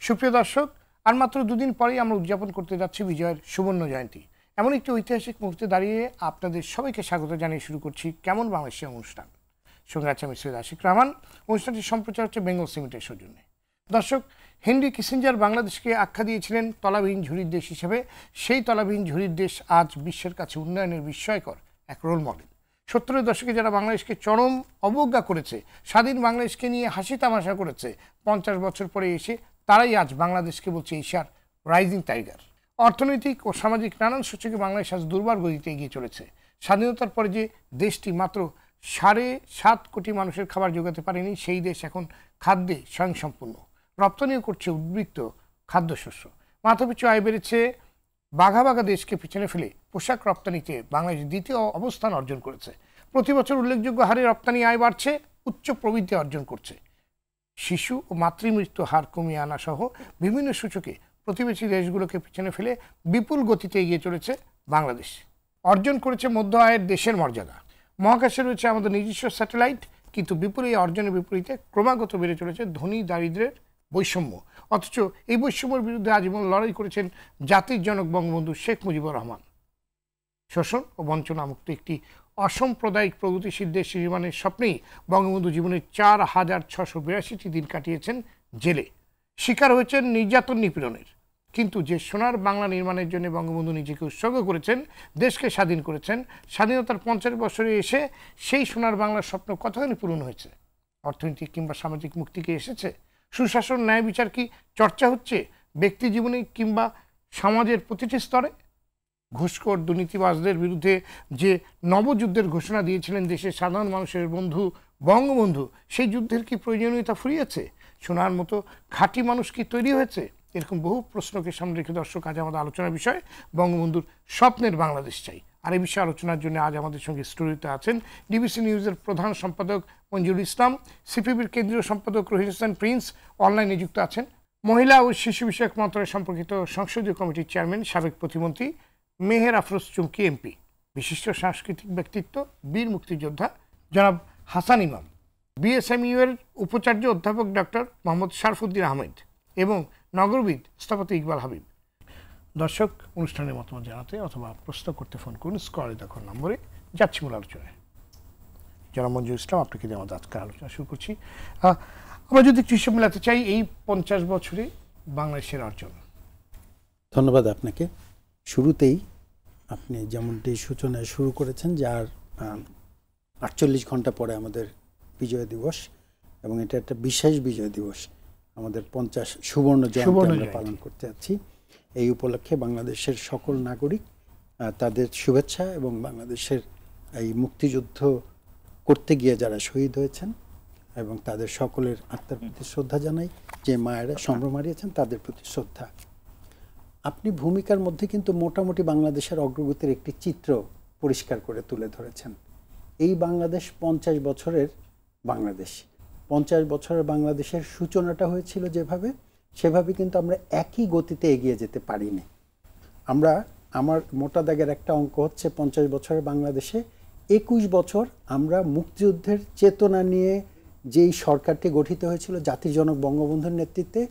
সুপ্রিয় দর্শক, আর মাত্র দুদিন পরেই আমরা উদযাপন করতে যাচ্ছি বিজয়ের সুবর্ণ জয়ন্তী। এমন একটি ঐতিহাসিক মুহূর্তে দাঁড়িয়ে আপনাদের সবাইকে স্বাগত জানিয়ে শুরু করছি কেমন বাংলাদেশের অনুষ্ঠান। সঙ্গে আছে আমি সৈয়দ আশিক রহমান। অনুষ্ঠানটি সম্প্রচার হচ্ছে বেঙ্গল সিমেন্টের সৌজন্যে। দর্শক, হেনরি কিসিঞ্জার বাংলাদেশকে আখ্যা দিয়েছিলেন তলাবিহীন ঝুড়ির দেশ হিসেবে। সেই তলাবিহীন ঝুড়ির দেশ আজ বিশ্বের কাছে উন্নয়নের বিস্ময়কর এক রোল মডেল। 70-এর দশকে যারা বাংলাদেশকে চরম অবজ্ঞা করেছে, স্বাধীন বাংলাদেশকে নিয়ে হাসি তামাশা করেছে, 50 বছর পরে এসে তারাই আজ বাংলাদেশকে বলছে এশিয়ার রাইজিং টাইগার। অর্থনৈতিক ও সামাজিক নানান সূচকে বাংলাদেশ আজ দুর্বার গতিতে এগিয়ে চলেছে। স্বাধীনতার পরে যে দেশটি মাত্র 7.5 কোটি মানুষের খাবার জোগাতে পারেনি, সেই দেশ এখন খাদ্যে স্বয়ংসম্পূর্ণ। রপ্তানিও করছে উদ্বৃত্ত খাদ্যশস্য। মাথাপিছু আয় বেড়েছে। বাঘা বাঘা দেশকে পিছনে ফেলে পোশাক রপ্তানিতে বাংলাদেশ দ্বিতীয় অবস্থান অর্জন করেছে। প্রতি বছর উল্লেখযোগ্য হারে রপ্তানি আয় বাড়ছে, উচ্চ প্রবৃদ্ধি অর্জন করছে। শিশু ও মাতৃমৃত্যু হার কমিয়ে আনা সহ বিভিন্ন সূচকে প্রতিবেশী দেশগুলোকে পিছনে ফেলে বিপুল গতিতে এগিয়ে চলেছে বাংলাদেশ। অর্জন করেছে মধ্য আয়ের দেশের মর্যাদা। মহাকাশে রয়েছে আমাদের নিজস্ব স্যাটেলাইট, কিন্তু বিপুল এই অর্জনের বিপরীতে ক্রমাগত বেড়ে চলেছে ধনী দারিদ্র্যের বৈষম্য। অথচ এই বৈষম্যের বিরুদ্ধে আজীবন লড়াই করেছেন জাতির জনক বঙ্গবন্ধু শেখ মুজিবুর রহমান। শোষণ ও বঞ্চনা মুক্ত একটি অসাম্প্রদায়িক প্রগতিশীল দেশ নির্মাণের স্বপ্নেই বঙ্গবন্ধু জীবনের 4682টি দিন কাটিয়েছেন জেলে। শিকার হয়েছেন নির্যাতন নিপীড়নের। কিন্তু যে সোনার বাংলা নির্মাণের জন্য বঙ্গবন্ধু নিজেকে উৎসর্গ করেছেন, দেশকে স্বাধীন করেছেন, স্বাধীনতার 50 বছরে এসে সেই সোনার বাংলার স্বপ্ন কতখানি পূরণ হয়েছে? অর্থনৈতিক কিংবা সামাজিক মুক্তি কি এসেছে? সুশাসন, ন্যায় বিচার কি চর্চা হচ্ছে ব্যক্তি জীবনে কিংবা সমাজের প্রতিটি স্তরে? ঘুষখোর দুর্নীতিবাজদের বিরুদ্ধে যে নবযুদ্ধের ঘোষণা দিয়েছিলেন দেশের সাধারণ মানুষের বন্ধু বঙ্গবন্ধু, সেই যুদ্ধের কি প্রয়োজনীয়তা ফুরিয়েছে? সোনার মতো খাঁটি মানুষ কি তৈরি হয়েছে? এরকম বহু প্রশ্নকে সামনে রেখে দর্শক, আজ আমাদের আলোচনার বিষয় বঙ্গবন্ধুর স্বপ্নের বাংলাদেশ চাই। আর এই বিষয়ে আলোচনার জন্য আজ আমাদের সঙ্গে স্টুডিওতে আছেন ডিবিসি নিউজের প্রধান সম্পাদক মঞ্জুর ইসলাম, সিপিবির কেন্দ্রীয় সম্পাদক রহিম হোসেন প্রিন্স, অনলাইনে যুক্ত আছেন মহিলা ও শিশু বিষয়ক মন্ত্রণালয় সম্পর্কিত সংসদীয় কমিটির চেয়ারম্যান সাবেক প্রতিমন্ত্রী মেহের আফরোজ চুমকি এমপি, বিশিষ্ট সাংস্কৃতিক ব্যক্তিত্ব বীর মুক্তিযোদ্ধা জনাব হাসান ইমাম, বিএসএমইউ এর উপাচার্য অধ্যাপক ডক্টর মোহাম্মদ শারফুদ্দিন আহমেদ এবং নগরবিদ স্থপতি ইকবাল হাবিব। দর্শক, অনুষ্ঠানের মতামত জানাতে অথবা প্রশ্ন করতে ফোন করুন স্ক্রলে দেখো নম্বরে। যাচ্ছি মূল আলোচনায়। জনাব মঞ্জুর ইসলাম, আপনাকে দিয়ে আমাদের আজকের আলোচনা শুরু করছি। আমরা যদি একটু হিসেব মেলাতে চাই এই 50 বছরে বাংলাদেশের অর্জন। ধন্যবাদ আপনাকে। শুরুতেই আপনি যেমনটি সূচনায় শুরু করেছেন যে আর 48 ঘন্টা পরে আমাদের বিজয় দিবস, এবং এটা একটা বিশেষ বিজয় দিবস। আমাদের 50 সুবর্ণ জয়ন্তী আমরা পালন করতে যাচ্ছি। এই উপলক্ষে বাংলাদেশের সকল নাগরিক তাদের শুভেচ্ছা এবং বাংলাদেশের এই মুক্তিযুদ্ধ করতে গিয়ে যারা শহীদ হয়েছেন এবং তাদের সকলের আত্মার প্রতি শ্রদ্ধা জানাই। যে মায়েরা সম্ভ্রম হারিয়েছেন তাদের প্রতি শ্রদ্ধা। আপনি ভূমিকার মধ্যে কিন্তু মোটামুটি বাংলাদেশের অগ্রগতির একটি চিত্র পরিষ্কার করে তুলে ধরেছেন। এই বাংলাদেশ 50 বছরের বাংলাদেশ। 50 বছরের বাংলাদেশের সূচনাটা হয়েছিল যেভাবে, সেভাবে কিন্তু আমরা একই গতিতে এগিয়ে যেতে পারিনি। আমার মোটা দাগের একটা অঙ্ক হচ্ছে 50 বছরের বাংলাদেশে 21 বছর আমরা মুক্তিযুদ্ধের চেতনা নিয়ে যেই সরকারটি গঠিত হয়েছিল জাতির জনক বঙ্গবন্ধুর নেতৃত্বে,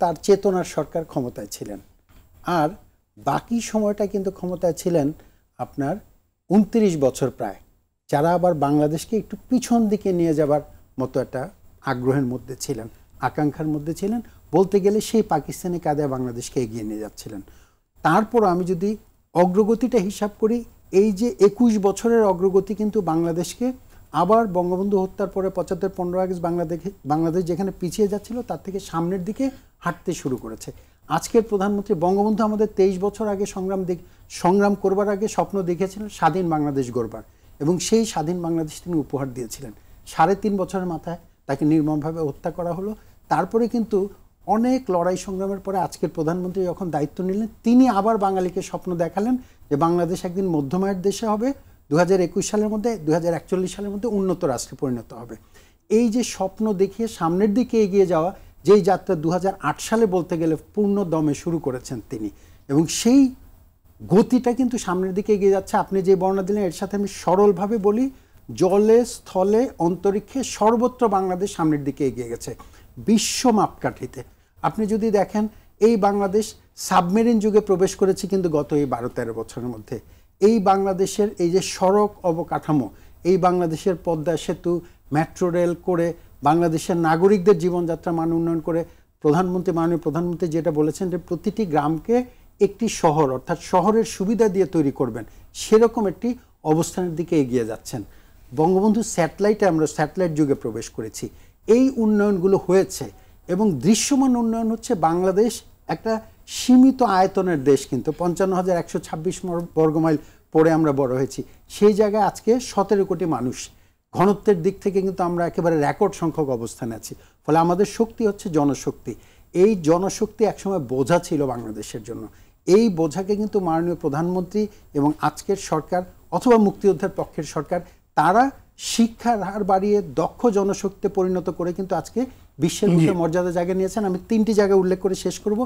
তার চেতনার সরকার ক্ষমতায় ছিলেন। আর বাকি সময়টা কিন্তু ক্ষমতায় ছিলেন আপনার 29 বছর প্রায়, যারা আবার বাংলাদেশকে একটু পিছন দিকে নিয়ে যাবার মতো একটা আগ্রহের মধ্যে ছিলেন, আকাঙ্ক্ষার মধ্যে ছিলেন। বলতে গেলে সেই পাকিস্তানি কায়দায় বাংলাদেশকে এগিয়ে নিয়ে যাচ্ছিলেন। তারপর আমি যদি অগ্রগতিটা হিসাব করি, এই যে 21 বছরের অগ্রগতি কিন্তু বাংলাদেশকে আবার বঙ্গবন্ধু হত্যার পরে 75-15 আগস্ট বাংলাদেশ যেখানে পিছিয়ে যাচ্ছিল তার থেকে সামনের দিকে হাঁটতে শুরু করেছে। আজকের প্রধানমন্ত্রী বঙ্গবন্ধু আমাদের 23 বছর আগে সংগ্রাম করবার আগে স্বপ্ন দেখেছিলেন স্বাধীন বাংলাদেশ গড়বার, এবং সেই স্বাধীন বাংলাদেশ তিনি উপহার দিয়েছিলেন। 3.5 বছরের মাথায় তাকে নির্মমভাবে হত্যা করা হলো। তারপরে কিন্তু অনেক লড়াই সংগ্রামের পরে আজকের প্রধানমন্ত্রী যখন দায়িত্ব নিলেন, তিনি আবার বাঙালিকে স্বপ্ন দেখালেন যে বাংলাদেশ একদিন মধ্যমায়ের দেশে হবে, 2021 সালের মধ্যে 2041 সালের মধ্যে উন্নত রাষ্ট্রে পরিণত হবে। এই যে স্বপ্ন দেখিয়ে সামনের দিকে এগিয়ে যাওয়া, যেই যাত্রা 2008 সালে বলতে গেলে পূর্ণ দমে শুরু করেছেন তিনি, এবং সেই গতিটা কিন্তু সামনের দিকে এগিয়ে যাচ্ছে। আপনি যে বর্ণনা দিলেন এর সাথে আমি সরলভাবে বলি, জলে স্থলে অন্তরিক্ষে সর্বত্র বাংলাদেশ সামনের দিকে এগিয়ে গেছে বিশ্ব মাপকাঠিতে। আপনি যদি দেখেন এই বাংলাদেশ সাবমেরিন যুগে প্রবেশ করেছে কিন্তু গত এই 12-13 বছরের মধ্যে। এই বাংলাদেশের এই যে সড়ক অবকাঠামো, এই বাংলাদেশের পদ্মা সেতু, মেট্রো রেল করে বাংলাদেশের নাগরিকদের জীবনযাত্রা মান উন্নয়ন করে মাননীয় প্রধানমন্ত্রী যেটা বলেছেন যে প্রতিটি গ্রামকে একটি শহর, অর্থাৎ শহরের সুবিধা দিয়ে তৈরি করবেন, সেরকম একটি অবস্থানের দিকে এগিয়ে যাচ্ছেন। বঙ্গবন্ধু আমরা স্যাটেলাইট যুগে প্রবেশ করেছি। এই উন্নয়নগুলো হয়েছে এবং দৃশ্যমান উন্নয়ন হচ্ছে। বাংলাদেশ একটা সীমিত আয়তনের দেশ, কিন্তু 55,126 বর্গমাইল পরে আমরা বড় হয়েছি। সেই জায়গায় আজকে 17 কোটি মানুষ, ঘনত্বের দিক থেকে কিন্তু আমরা একেবারে রেকর্ড সংখ্যক অবস্থানে আছি। ফলে আমাদের শক্তি হচ্ছে জনশক্তি। এই জনশক্তি একসময় বোঝা ছিল বাংলাদেশের জন্য। এই বোঝাকে কিন্তু মাননীয় প্রধানমন্ত্রী এবং আজকের সরকার অথবা মুক্তিযোদ্ধার পক্ষের সরকার, তারা শিক্ষার হার বাড়িয়ে দক্ষ জনশক্তিতে পরিণত করে কিন্তু আজকে বিশ্বের মুখে মর্যাদা জায়গা নিয়েছেন। আমি 3টি জায়গা উল্লেখ করে শেষ করব।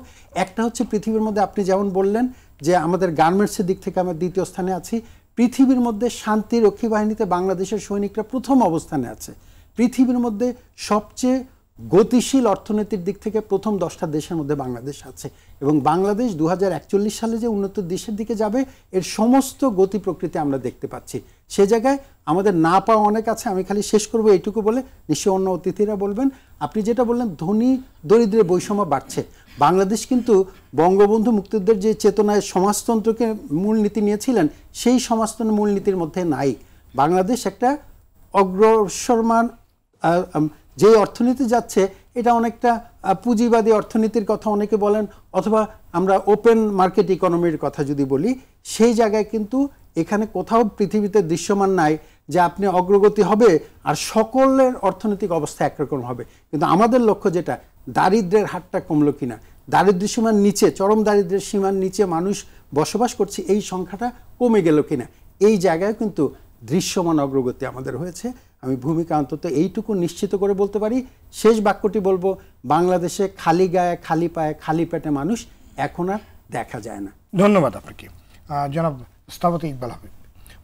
একটা হচ্ছে পৃথিবীর মধ্যে, আপনি যেমন বললেন যে আমাদের গার্মেন্টসের দিক থেকে আমরা 2য় স্থানে আছি। পৃথিবীর মধ্যে শান্তিরক্ষী বাহিনীতে বাংলাদেশের সৈনিকরা 1ম অবস্থানে আছে। পৃথিবীর মধ্যে সবচেয়ে গতিশীল অর্থনীতির দিক থেকে প্রথম 10টা দেশের মধ্যে বাংলাদেশ আছে। এবং বাংলাদেশ 2041 সালে যে উন্নত দেশের দিকে যাবে, এর সমস্ত গতি প্রকৃতি আমরা দেখতে পাচ্ছি। সে জায়গায় আমাদের না পাওয়া অনেক আছে। আমি খালি শেষ করব এইটুকু বলে, নিশ্চয়ই অন্য অতিথিরা বলবেন। আপনি যেটা বললেন ধনী দরিদ্রের বৈষম্য বাড়ছে, বাংলাদেশ কিন্তু বঙ্গবন্ধু মুক্তিযুদ্ধের যে চেতনায় সমাজতন্ত্রকে মূলনীতি নিয়েছিলেন, সেই সমাজতন্ত্রের মূলনীতির মধ্যে নাই। বাংলাদেশ একটা অগ্রসরমান যে অর্থনীতি যাচ্ছে, এটা অনেকটা পুঁজিবাদী অর্থনীতির কথা অনেকে বলেন, অথবা আমরা ওপেন মার্কেট ইকোনমির কথা যদি বলি, সেই জায়গায় কিন্তু এখানে কোথাও পৃথিবীতে দৃশ্যমান নাই যে আপনি অগ্রগতি হবে আর সকলের অর্থনৈতিক অবস্থা একরকম হবে। কিন্তু আমাদের লক্ষ্য যেটা, দারিদ্র্যের হারটা কমলো কিনা, দারিদ্র্য সীমার নিচে, চরম দারিদ্র্যের সীমার নিচে মানুষ বসবাস করছে, এই সংখ্যাটা কমে গেল কিনা, এই জায়গায় কিন্তু দৃশ্যমান অগ্রগতি আমাদের হয়েছে। আমি ভূমিকা অন্তত এইটুকু নিশ্চিত করে বলতে পারি। শেষ বাক্যটি বলবো, বাংলাদেশে খালি গায়ে খালি পায়ে খালি পেটে মানুষ এখন আর দেখা যায় না। ধন্যবাদ আপনাকে। জনাব স্থপতি ইকবাল হাবিব,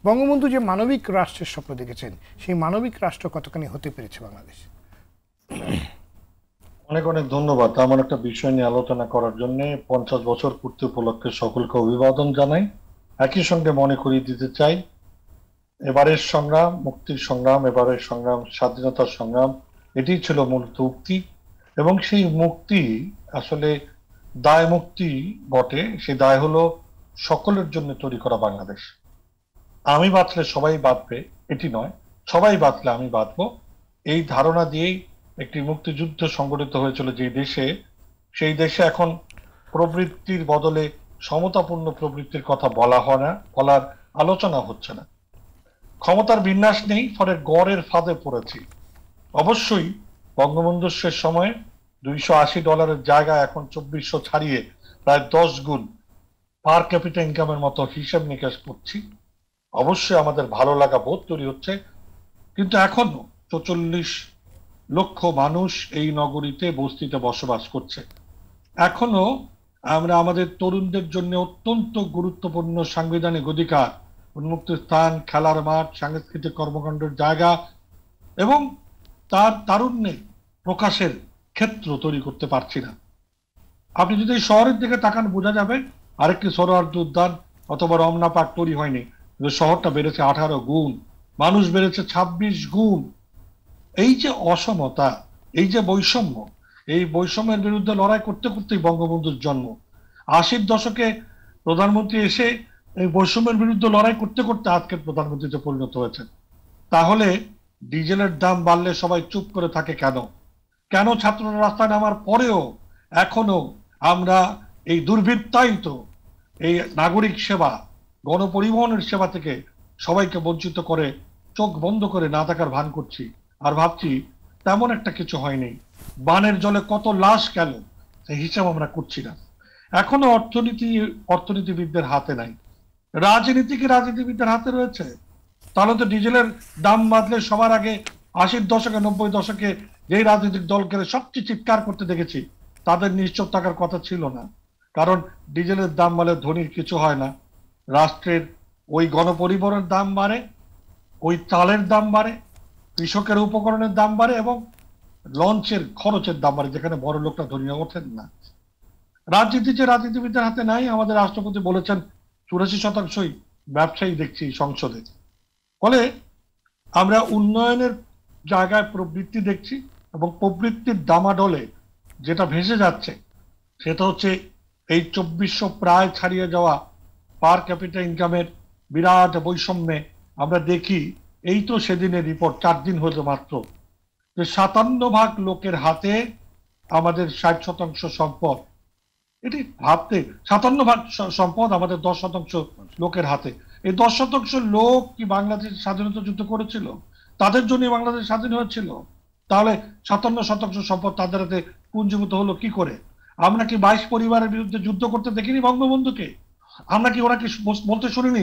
বঙ্গবন্ধু যে মানবিক রাষ্ট্রের স্বপ্ন দেখেছেন, সেই মানবিক রাষ্ট্র কতখানি হতে পেরেছে বাংলাদেশ? অনেক অনেক ধন্যবাদ আমার একটা বিষয় নিয়ে আলোচনা করার জন্য। 50 বছর পূর্তি উপলক্ষে সকলকে অভিবাদন জানাই। একই সঙ্গে মনে করিয়ে দিতে চাই, এবারের সংগ্রাম মুক্তির সংগ্রাম, এবারের সংগ্রাম স্বাধীনতার সংগ্রাম, এটি ছিল মূলত মুক্তি। এবং সেই মুক্তি আসলে দায় মুক্তি বটে। সেই দায় হলো সকলের জন্য তৈরি করা বাংলাদেশ। আমি বাঁচলে সবাই বাঁচবে এটি নয়, সবাই বাঁচলে আমি বাঁচবো, এই ধারণা দিয়েই একটি মুক্তিযুদ্ধ সংগঠিত হয়েছিল যে দেশে। সেই দেশে এখন প্রবৃত্তির বদলে সমতাপূর্ণ প্রবৃত্তির কথা বলা হয় না, বলার আলোচনা হচ্ছে না। ক্ষমতার বিন্যাস নেই, ফলে গড়ের ফাঁদে পড়েছি। অবশ্যই বঙ্গবন্ধুর শেষ সময়ে $280 জায়গায় এখন 2400 ছাড়িয়ে প্রায় 10 গুণ পার ক্যাপিটা ইনকামের মতো হিসেব নিকাশ করছি। অবশ্যই আমাদের ভালো লাগা বোধ তৈরি হচ্ছে, কিন্তু এখনো 44 লক্ষ মানুষ এই নগরীতে বস্তিতে বসবাস করছে। এখনো আমরা আমাদের তরুণদের জন্য অত্যন্ত গুরুত্বপূর্ণ সাংবিধানিক অধিকার, উন্মুক্ত স্থান, খেলার মাঠ, সাংস্কৃতিক কর্মকাণ্ডের জায়গা এবং তার তারুণ্যে প্রকাশের ক্ষেত্র তৈরি করতে পারছি না। আপনি যদি শহরের দিকে তাকান, বোঝা যাবে আরেকটি সোহরাওয়ার্দী উদ্যান অথবা রমনা পার্ক তৈরি হয়নি, কিন্তু শহরটা বেড়েছে 18 গুণ, মানুষ বেড়েছে 26 গুণ। এই যে অসমতা, এই যে বৈষম্য, এই বৈষম্যের বিরুদ্ধে লড়াই করতে করতেই বঙ্গবন্ধুর জন্ম। 80-র দশকে প্রধানমন্ত্রী এসে এই বৈষম্যের বিরুদ্ধে লড়াই করতে করতে আজকের প্রধানমন্ত্রীতে পরিণত হয়েছে। তাহলে ডিজেলের দাম বাড়লে সবাই চুপ করে থাকে কেন? কেন ছাত্ররা রাস্তায় নামার পরেও এখনো আমরা এই দুর্বৃত্তায়িত এই নাগরিক সেবা, গণপরিবহনের সেবা থেকে সবাইকে বঞ্চিত করে চোখ বন্ধ করে না থাকার ভান করছি আর ভাবছি তেমন একটা কিছু হয়নি। বানের জলে কত লাশ গেল সেই হিসাব আমরা করছি না। এখনো অর্থনীতিবিদদের হাতে নাই, রাজনীতি কি রাজনীতিবিদদের হাতে রয়েছে? তাহলে তো ডিজেলের দাম বাড়লে সবার আগে 80-র দশকে 90-র দশকে যেই রাজনৈতিক দলকে সবচেয়ে চিৎকার করতে দেখেছি, তাদের নিশ্চুপ থাকার কথা ছিল না। কারণ ডিজেলের দাম বাড়লে ধনীর কিছু হয় না, রাষ্ট্রের ওই গণপরিবহনের দাম বাড়ে, ওই চালের দাম বাড়ে, কৃষকের উপকরণের দাম বাড়ে এবং লঞ্চের খরচের দাম বাড়ে, যেখানে বড় লোকটা ধনী ওঠেন না। রাজনীতি যে রাজনীতিবিদদের হাতে নাই, আমাদের রাষ্ট্রপতি বলেছেন 84% ব্যবসায়ী দেখছি সংসদে। ফলে আমরা উন্নয়নের জায়গায় প্রবৃত্তি দেখছি, এবং প্রবৃত্তির দামাডলে যেটা ভেসে যাচ্ছে সেটা হচ্ছে এই 2400 প্রায় ছাড়িয়ে যাওয়া পার ক্যাপিটা ইনকামের বিরাট বৈষম্যে আমরা দেখি। এই তো সেদিনের রিপোর্ট, 4 দিন হলো মাত্র, যে 57% লোকের হাতে আমাদের 60% সম্পদ। এটি ভাবতে, 57% সম্পদ আমাদের 10% লোকের হাতে। এই 10% লোক কি বাংলাদেশ স্বাধীনতা যুদ্ধ করেছিল? তাদের জন্য বাংলাদেশ স্বাধীন হয়েছিল? তাহলে 57% সম্পদ তাদের হাতে পুঞ্জীভূত হলো কি করে? আমরা কি 22 পরিবারের বিরুদ্ধে যুদ্ধ করতে দেখিনি বঙ্গবন্ধুকে? আমরা কি ওনাকে বলতে শুনিনি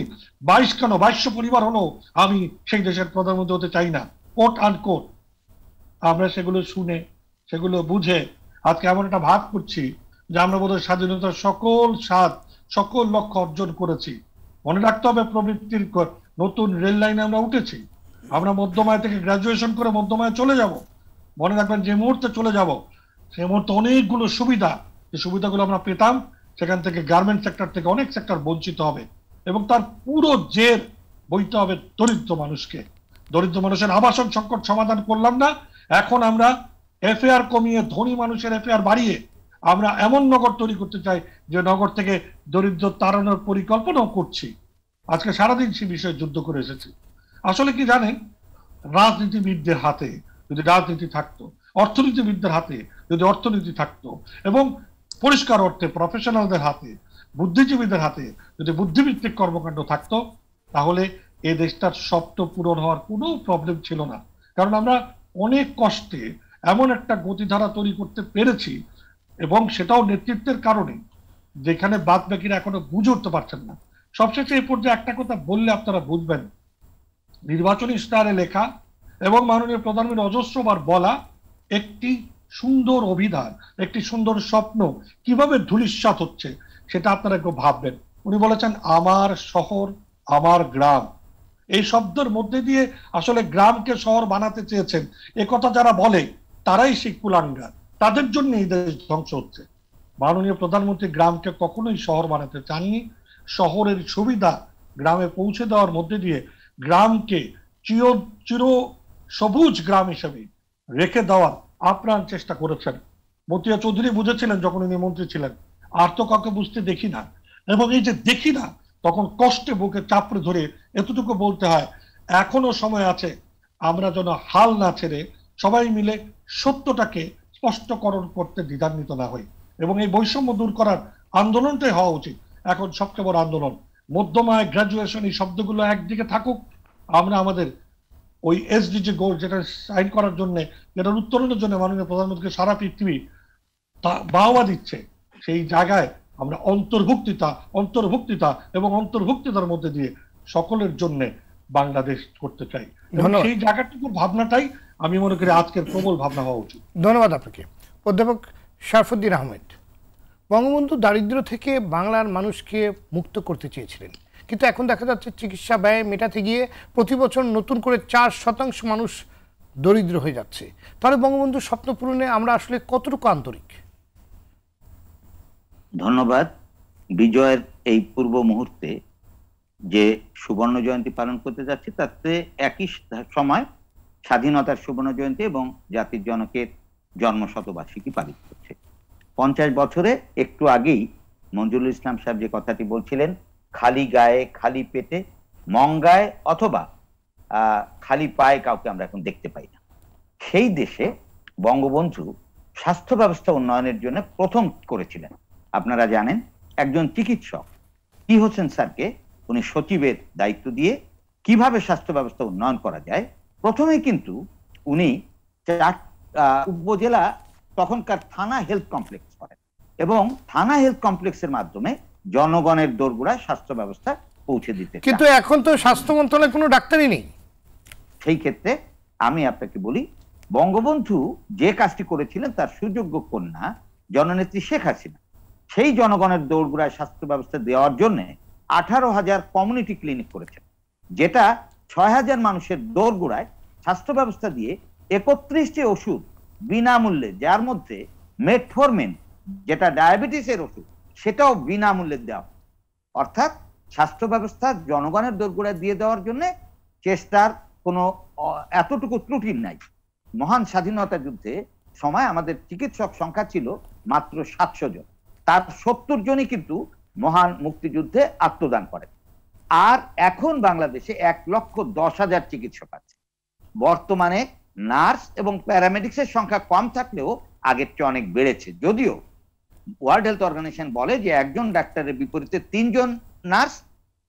22 কেন 2200 পরিবার হলো আমি সেই দেশের প্রধানমন্ত্রী হতে চাই না, কোট আন্ড কোট? আমরা সেগুলো শুনে, সেগুলো বুঝে আজকে এমন একটা ভাব করছি যে আমরা বোধহয় স্বাধীনতার সকল স্বাদ, সকল লক্ষ্য অর্জন করেছি। মনে রাখতে হবে, প্রবৃত্তির নতুন রেল লাইনে আমরা উঠেছি। আমরা মধ্যমায় থেকে গ্রাজুয়েশন করে মধ্যমায় চলে যাব। মনে রাখবেন, যে মুহূর্তে চলে যাব সেই মুহূর্তে অনেকগুলো সুবিধা, যে সুবিধাগুলো আমরা পেতাম, সেখান থেকে গার্মেন্ট সেক্টর থেকে অনেক সেক্টর বঞ্চিত হবে, এবং তার পুরো জের বইতে হবে দরিদ্র মানুষকে। দরিদ্র মানুষের আবাসন সংকট সমাধান করলাম না, এখন আমরা এফএআর কমিয়ে ধনী মানুষের এফএআর বাড়িয়ে আমরা এমন নগর তৈরি করতে চাই যে নগর থেকে দরিদ্র তাড়ানোর পরিকল্পনাও করছি। আজকে সারাদিন সে বিষয়ে যুদ্ধ করে এসেছি। আসলে কি জানেন, রাজনীতিবিদদের হাতে যদি রাজনীতি থাকতো, অর্থনীতিবিদদের হাতে যদি অর্থনীতি থাকতো, এবং পরিষ্কার অর্থে প্রফেশনালদের হাতে, বুদ্ধিজীবীদের হাতে যদি বুদ্ধিভিত্তিক কর্মকাণ্ড থাকতো, তাহলে এই দেশটার স্বপ্ন পূরণ হওয়ার কোনো প্রবলেম ছিল না। কারণ আমরা অনেক কষ্টে এমন একটা গতিধারা তৈরি করতে পেরেছি, এবং সেটাও নেতৃত্বের কারণে, যেখানে বাদ বাকিরা এখনো বুঝে উঠতে পারছেন না। সবশেষে এই পর্যায়ে একটা কথা বললে আপনারা বুঝবেন, নির্বাচনী ইশতেহারে লেখা এবং মাননীয় প্রধানমন্ত্রী অজস্রবার বলা একটি সুন্দর অভিধান, একটি সুন্দর স্বপ্ন কিভাবে ধূলিসাৎ হচ্ছে সেটা আপনারা একটু ভাববেন। উনি বলেছেন আমার শহর আমার গ্রাম। এই শব্দের মধ্যে দিয়ে আসলে গ্রামকে শহর বানাতে চেয়েছেন। একথা যারা বলে তারাই সেই কুলাঙ্গার, তাদের জন্য এই দেশ ধ্বংস হচ্ছে। মাননীয় প্রধানমন্ত্রী গ্রামকে কখনোই শহর বানাতে চাননি। শহরের সুবিধা গ্রামে পৌঁছে দেওয়ার মধ্যে দিয়ে গ্রামকে চির সবুজ গ্রাম হিসেবে রেখে দেওয়ার আপ্রাণ চেষ্টা করেছেন। মতিয়া চৌধুরী বুঝেছিলেন যখন উনি মন্ত্রী ছিলেন, আর তো কাউকে বুঝতে দেখি না। এবং এই যে দেখি না, তখন কষ্টে বুকে চাপড়ে ধরে এতটুকু বলতে হয়, এখনো সময় আছে, আমরা যেন হাল না ছেড়ে সবাই মিলে সত্যটাকে স্পষ্টকরণ করতে দ্বিধান্বিত না হই। এবং এই বৈষম্য দূর করার আন্দোলনটাই হওয়া উচিত এখন সবচেয়ে বড় আন্দোলন। মধ্যমায় গ্রাজুয়েশন এই শব্দগুলো একদিকে থাকুক, আমরা আমাদের ওই এসডিজি গোল যেটা সাইন করার জন্য, যেটার উত্তরণের জন্য মাননীয় প্রধানমন্ত্রীকে সারা পৃথিবী বাহবা দিচ্ছে, সেই জায়গায় আমরা অন্তর্ভুক্তিতা এবং অন্তর্ভুক্তিতার মধ্যে দিয়ে সকলের জন্য বাংলাদেশ করতে চাই। সেই জায়গাটুকুর ভাবনাটাই আমি মনে করি আজকের প্রবল ভাবনা হওয়া উচিত। ধন্যবাদ আপনাকে। অধ্যাপক শরফুদ্দীন আহমেদ, বঙ্গবন্ধু দারিদ্র্য থেকে বাংলার মানুষকে মুক্ত করতে চেয়েছিলেন, কিন্তু এখন দেখা যাচ্ছে চিকিৎসা ব্যয় মেটাতে গিয়ে প্রতি বছর নতুন করে 4% মানুষ দরিদ্র হয়ে যাচ্ছে। তাহলে বঙ্গবন্ধুর স্বপ্ন পূরণে আমরা আসলে কতটুকু আন্তরিক? ধন্যবাদ। বিজয়ের এই পূর্ব মুহূর্তে যে সুবর্ণ জয়ন্তী পালন করতে যাচ্ছে, তাতে একই সময় স্বাধীনতার সুবর্ণ জয়ন্তী এবং জাতির জনকের জন্মশতবার্ষিকী পালিত হচ্ছে। 50 বছরে একটু আগেই মঞ্জুরুল ইসলাম সাহেব যে কথাটি বলছিলেন, খালি গায়ে খালি পেটে মঙ্গায় অথবা খালি পায়ে কাউকে আমরা এখন দেখতে পাই না। সেই দেশে বঙ্গবন্ধু স্বাস্থ্য ব্যবস্থা উন্নয়নের জন্য প্রথম করেছিলেন। আপনারা জানেন, একজন চিকিৎসক কি হোসেন স্যারকে উনি সচিবের দায়িত্ব দিয়ে কিভাবে স্বাস্থ্য ব্যবস্থা উন্নয়ন করা যায়, প্রথমে কিন্তু উনি উপজেলা তখনকার থানা হেলথ কমপ্লেক্স করেন, এবং থানা হেলথ কমপ্লেক্সের মাধ্যমে জনগণের দোরগোড়ায় স্বাস্থ্য ব্যবস্থা পৌঁছে দিতে। কিন্তু এখন তো স্বাস্থ্য মন্ত্রণালয়ে কোনো ডাক্তারই নেই। সেই ক্ষেত্রে আমি আপনাকে বলি, বঙ্গবন্ধু যে কাজটি করেছিলেন তার সুযোগ্য কন্যা জননেত্রী শেখ হাসিনা সেই জনগণের দোরগোড়ায় স্বাস্থ্য ব্যবস্থা দেওয়ার জন্য 18,000 কমিউনিটি ক্লিনিক করেছেন, যেটা 6,000 মানুষের দোরগোড়ায় স্বাস্থ্য ব্যবস্থা দিয়ে 31টি ওষুধ বিনামূল্যে, যার মধ্যে মেটফরমিন যেটা ডায়াবেটিসের ওষুধ সেটাও বিনামূল্যে দেওয়া। অর্থাৎ স্বাস্থ্য ব্যবস্থা জনগণের দোরগোড়ায় দিয়ে দেওয়ার জন্য চেষ্টার কোনো এতটুকু ত্রুটি নাই। মহান স্বাধীনতা যুদ্ধে সময় আমাদের চিকিৎসক সংখ্যা ছিল মাত্র 700 জন, তার 70 জনই কিন্তু মহান মুক্তিযুদ্ধে আত্মদান করেন। আর এখন বাংলাদেশে 1,10,000 চিকিৎসক আছে। বর্তমানে নার্স এবং প্যারামেডিক্সের সংখ্যা কম থাকলেও আগের চেয়ে অনেক বেড়েছে, যদিও ওয়ার্ল্ড হেলথ অর্গানাইজেশন বলে যে একজন ডাক্তারের বিপরীতে 3 জন নার্স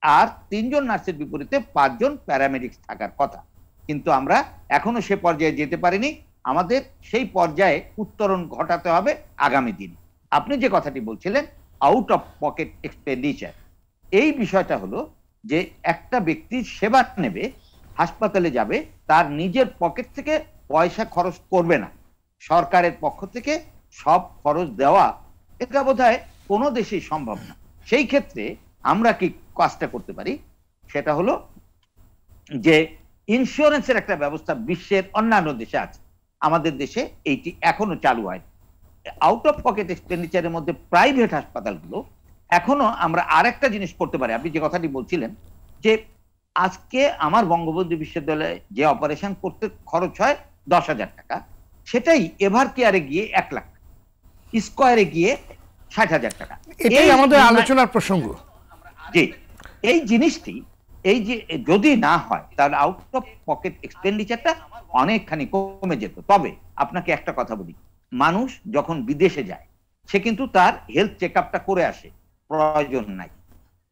আর 3 জন নার্সের বিপরীতে 5 জন প্যারামেডিক্স থাকার কথা, কিন্তু আমরা এখনো সে পর্যায়ে যেতে পারিনি। আমাদের সেই পর্যায়ে উত্তরণ ঘটাতে হবে আগামী দিনে। আপনি যে কথাটি বলছিলেন আউট অফ পকেট এক্সপেন্ডিচার, এই বিষয়টা হলো যে একটা ব্যক্তি সেবা নেবে, হাসপাতালে যাবে, তার নিজের পকেট থেকে পয়সা খরচ করবে না, সরকারের পক্ষ থেকে সব খরচ দেওয়া, এটা বোধহয় কোনো দেশেই সম্ভব না। সেই ক্ষেত্রে আমরা কি কাজটা করতে পারি, সেটা হলো যে ইন্স্যুরেন্সের একটা ব্যবস্থা বিশ্বের অন্যান্য দেশে আছে, আমাদের দেশে এইটি এখনো চালু হয়। আউট অফ পকেট এক্সপেন্ডিচারের মধ্যে প্রাইভেট হাসপাতালগুলো এখনো আমরা আরেকটা জিনিস করতে পারি। আপনি যে কথাটি বলছিলেন যে আজকে আমার বঙ্গবন্ধু বিশ্ববিদ্যালয়ে যে অপারেশন করতে খরচ হয় 10,000 টাকা, সেটাই এভার কেয়ারে গিয়ে 1 লাখ, স্কয়ারে গিয়ে 60,000 টাকা। এটাই আমাদের আলোচনার প্রসঙ্গ। জি, এই জিনিসটি এই যে যদি না হয় তাহলে আউট অফ পকেট এক্সপেন্ডিচারটা অনেকখানি কমে যেত। তবে আপনাকে একটা কথা বলি, মানুষ যখন বিদেশে যায় সে কিন্তু তার হেলথ চেক আপটা করে আসে, প্রয়োজন নাই।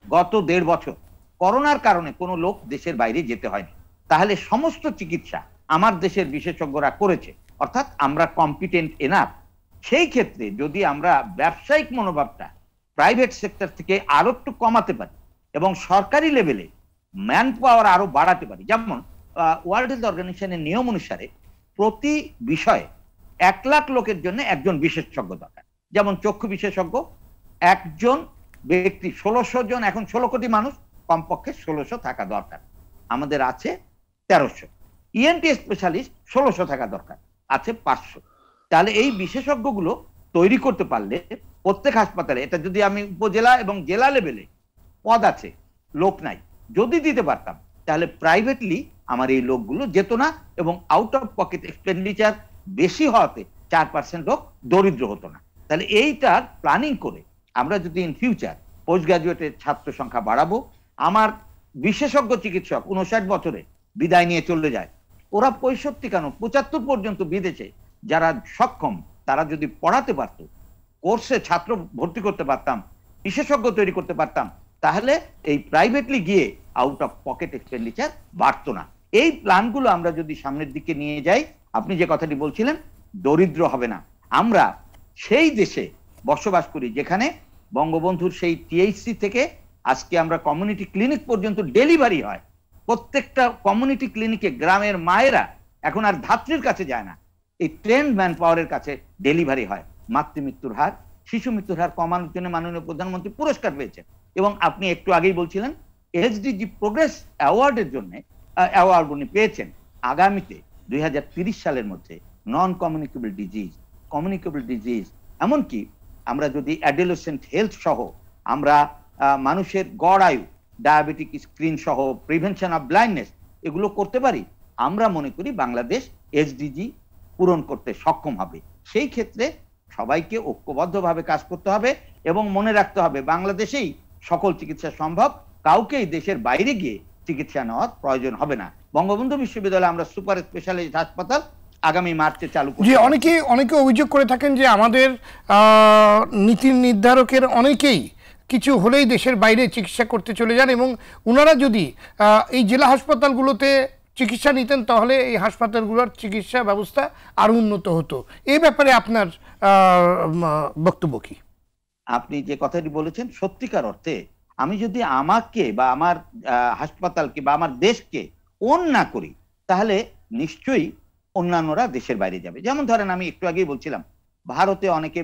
গত 1.5 বছর করোনার কারণে কোনো লোক দেশের বাইরে যেতে হয়নি, তাহলে সমস্ত চিকিৎসা আমার দেশের বিশেষজ্ঞরা করেছে, অর্থাৎ আমরা কম্পিটেন্ট এনাফ। সেই ক্ষেত্রে যদি আমরা ব্যবসায়িক মনোভাবটা প্রাইভেট সেক্টর থেকে আরো একটু কমাতে পারি এবং সরকারি লেভেলে ম্যান পাওয়ার আরো বাড়াতে পারি, যেমন ওয়ার্ল্ড হেলথ অর্গানাইজেশনের নিয়ম অনুসারে প্রতি বিষয়ে 1 লাখ লোকের জন্য একজন বিশেষজ্ঞ দরকার। যেমন চক্ষু বিশেষজ্ঞ একজন ব্যক্তি 1600 জন, এখন 16 কোটি মানুষ, কমপক্ষে 1600 থাকা দরকার, আমাদের আছে 1300। ইএনটি স্পেশালিস্ট 1600 থাকা দরকার, আছে 500। তাহলে এই বিশেষজ্ঞগুলো তৈরি করতে পারলে প্রত্যেক হাসপাতালে, এটা যদি আমি উপজেলা এবং জেলা লেভেলে পদ আছে, লোক নাই, যদি দিতে পারতাম তাহলে প্রাইভেটলি আমার এই লোকগুলো যেত না এবং আউট অফ পকেট এক্সপেন্ডিচার বেশি হওয়াতে 4% লোক দরিদ্র হতো না। তাহলে এইটার প্ল্যানিং করে আমরা যদি ইন ফিউচার পোস্ট গ্রাজুয়েটের ছাত্র সংখ্যা বাড়াবো, আমার বিশেষজ্ঞ চিকিৎসক 59 বছরে বিদায় নিয়ে চলে যায়, ওরা 65 কেন 75 পর্যন্ত বিদেশে যারা সক্ষম তারা যদি পড়াতে পারত, কোর্সে ছাত্র ভর্তি করতে পারতাম, বিশেষজ্ঞ তৈরি করতে পারতাম, তাহলে এই প্রাইভেটলি গিয়ে আউট অফ পকেট এক্সপেন্ডিচার বাড়তো না। এই প্ল্যানগুলো আমরা যদি সামনের দিকে নিয়ে যাই, আপনি যে কথাটি বলছিলেন দরিদ্র হবে না। আমরা সেই দেশে বসবাস করি যেখানে বঙ্গবন্ধুর সেই টিএইচসি থেকে আজকে আমরা কমিউনিটি ক্লিনিক পর্যন্ত ডেলিভারি হয়। প্রত্যেকটা কমিউনিটি ক্লিনিকে গ্রামের মায়েরা এখন আর ধাত্রীর কাছে যায় না, এই ট্রেন্ড ম্যান পাওয়ারের কাছে ডেলিভারি হয়। মাতৃমৃত্যুর হার, শিশু মৃত্যুর হার কমানোর জন্য মাননীয় প্রধানমন্ত্রী পুরস্কার পেয়েছেন। এবং আপনি একটু আগেই বলছিলেন এসডিজি প্রোগ্রেস অ্যাওয়ার্ডের জন্য অ্যাওয়ার্ড উনি পেয়েছেন। আগামীতে 2030 সালের মধ্যে non communicable disease, communicable disease, এমনকি আমরা যদি অ্যাডোলেসেন্ট হেলথ সহ আমরা মানুষের গড় আয়ু, ডায়াবেটিক স্ক্রিন সহ প্রিভেনশন অফ ব্লাইন্ডনেস এগুলো করতে পারি, আমরা মনে করি বাংলাদেশ এসডিজি পূরণ করতে সক্ষম হবে। সেই ক্ষেত্রে সবাইকে ঐক্যবদ্ধভাবে কাজ করতে হবে এবং মনে রাখতে হবে বাংলাদেশেই সকল চিকিৎসা সম্ভব, কাউকেই দেশের বাইরে গিয়ে চিকিৎসা নেওয়ার প্রয়োজন হবে না। বঙ্গবন্ধু বিশ্ববিদ্যালয়ে আমরা সুপার স্পেশালিস্ট হাসপাতাল আগামী মার্চে চালু করব। যে অনেকে অভিযোগ করে থাকেন যে আমাদের নীতি নির্ধারকের অনেকেই কিছু হলেই দেশের বাইরে চিকিৎসা করতে চলে যান এবং ওনারা যদি এই জেলা হাসপাতালগুলোতে চিকিৎসা নিতেন তাহলে এই হাসপাতালগুলোর চিকিৎসা ব্যবস্থা আরো উন্নত হতো। এই ব্যাপারে আপনার বক্তব্য কি? আপনি যে কথাটি বলেছেন সত্যিকার অর্থে আমি যদি আমাকে বা আমার হাসপাতালকে বা আমার দেশকে ওন না করি তাহলে নিশ্চয়ই অন্যান্যরা দেশের বাইরে যাবে। যেমন ধরেন আমি একটু আগেই বলছিলাম ভারতে অনেকে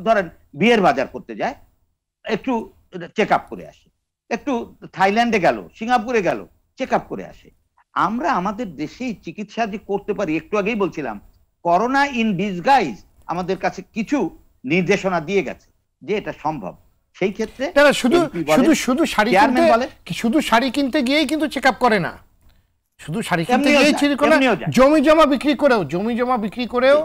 ধরেন বিয়ের বাজার করতে যায়, একটু চেক আপ করে আসে, একটু থাইল্যান্ডে গেল, সিঙ্গাপুরে গেল, চেক আপ করে আসে। আমরা আমাদের দেশেই চিকিৎসা যে করতে পারি, একটু আগেই বলছিলাম করোনা ইন ডিসগাইজ আমাদের কাছে কিছু নির্দেশনা দিয়ে গেছে যে এটা সম্ভব। সেই ক্ষেত্রে শুধু শুধু শুধু শাড়ি কিনতে শুধু শাড়ি কিনতে গিয়েই কিন্তু চেক আপ করে না, শুধু শাড়ি কিনতে গিয়েই জমি জমা বিক্রি করেও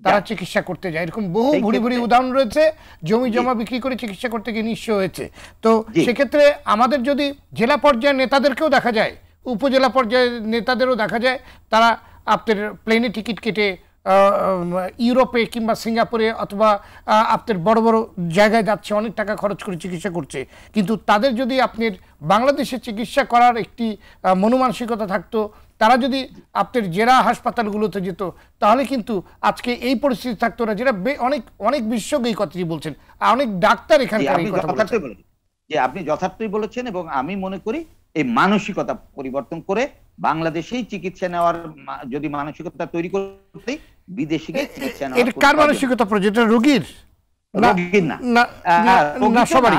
তারা চিকিৎসা করতে যায়। এরকম বহু ভুরি ভুরি উদাহরণ রয়েছে, জমি জমা বিক্রি করে চিকিৎসা করতে গিয়ে নিঃস্ব হয়েছে। তো সেক্ষেত্রে আমাদের যদি জেলা পর্যায়ের নেতাদেরকেও দেখা যায়, উপজেলা পর্যায়ের নেতাদেরও দেখা যায়, তারা আপনার প্লেনে টিকিট কেটে ইউরোপে কিংবা সিঙ্গাপুরে অথবা আপনার বড় বড় জায়গায় যাচ্ছে, অনেক টাকা খরচ করে চিকিৎসা করছে। কিন্তু তাদের যদি আপনার বাংলাদেশে চিকিৎসা করার একটি মনোমানসিকতা থাকতো, তারা যদি আপনার জেলা হাসপাতালগুলোতে যেত, তাহলে কিন্তু আজকে এই পরিস্থিতি থাকতো না, যেটা অনেক অনেক বিশেষজ্ঞ এই কথাটি বলছেন, অনেক ডাক্তার এখানকার এই কথা বলছেন। আপনি যথার্থই বলেছেন, এবং আমি মনে করি এই মানসিকতা পরিবর্তন করে বাংলাদেশেই চিকিৎসা নেওয়ার যদি মানসিকতা তৈরি করতে, বিদেশে গিয়ে চিকিৎসা নেওয়া। এটা কার মানসিকতা? প্রয়োজন রোগীর না, সবারই,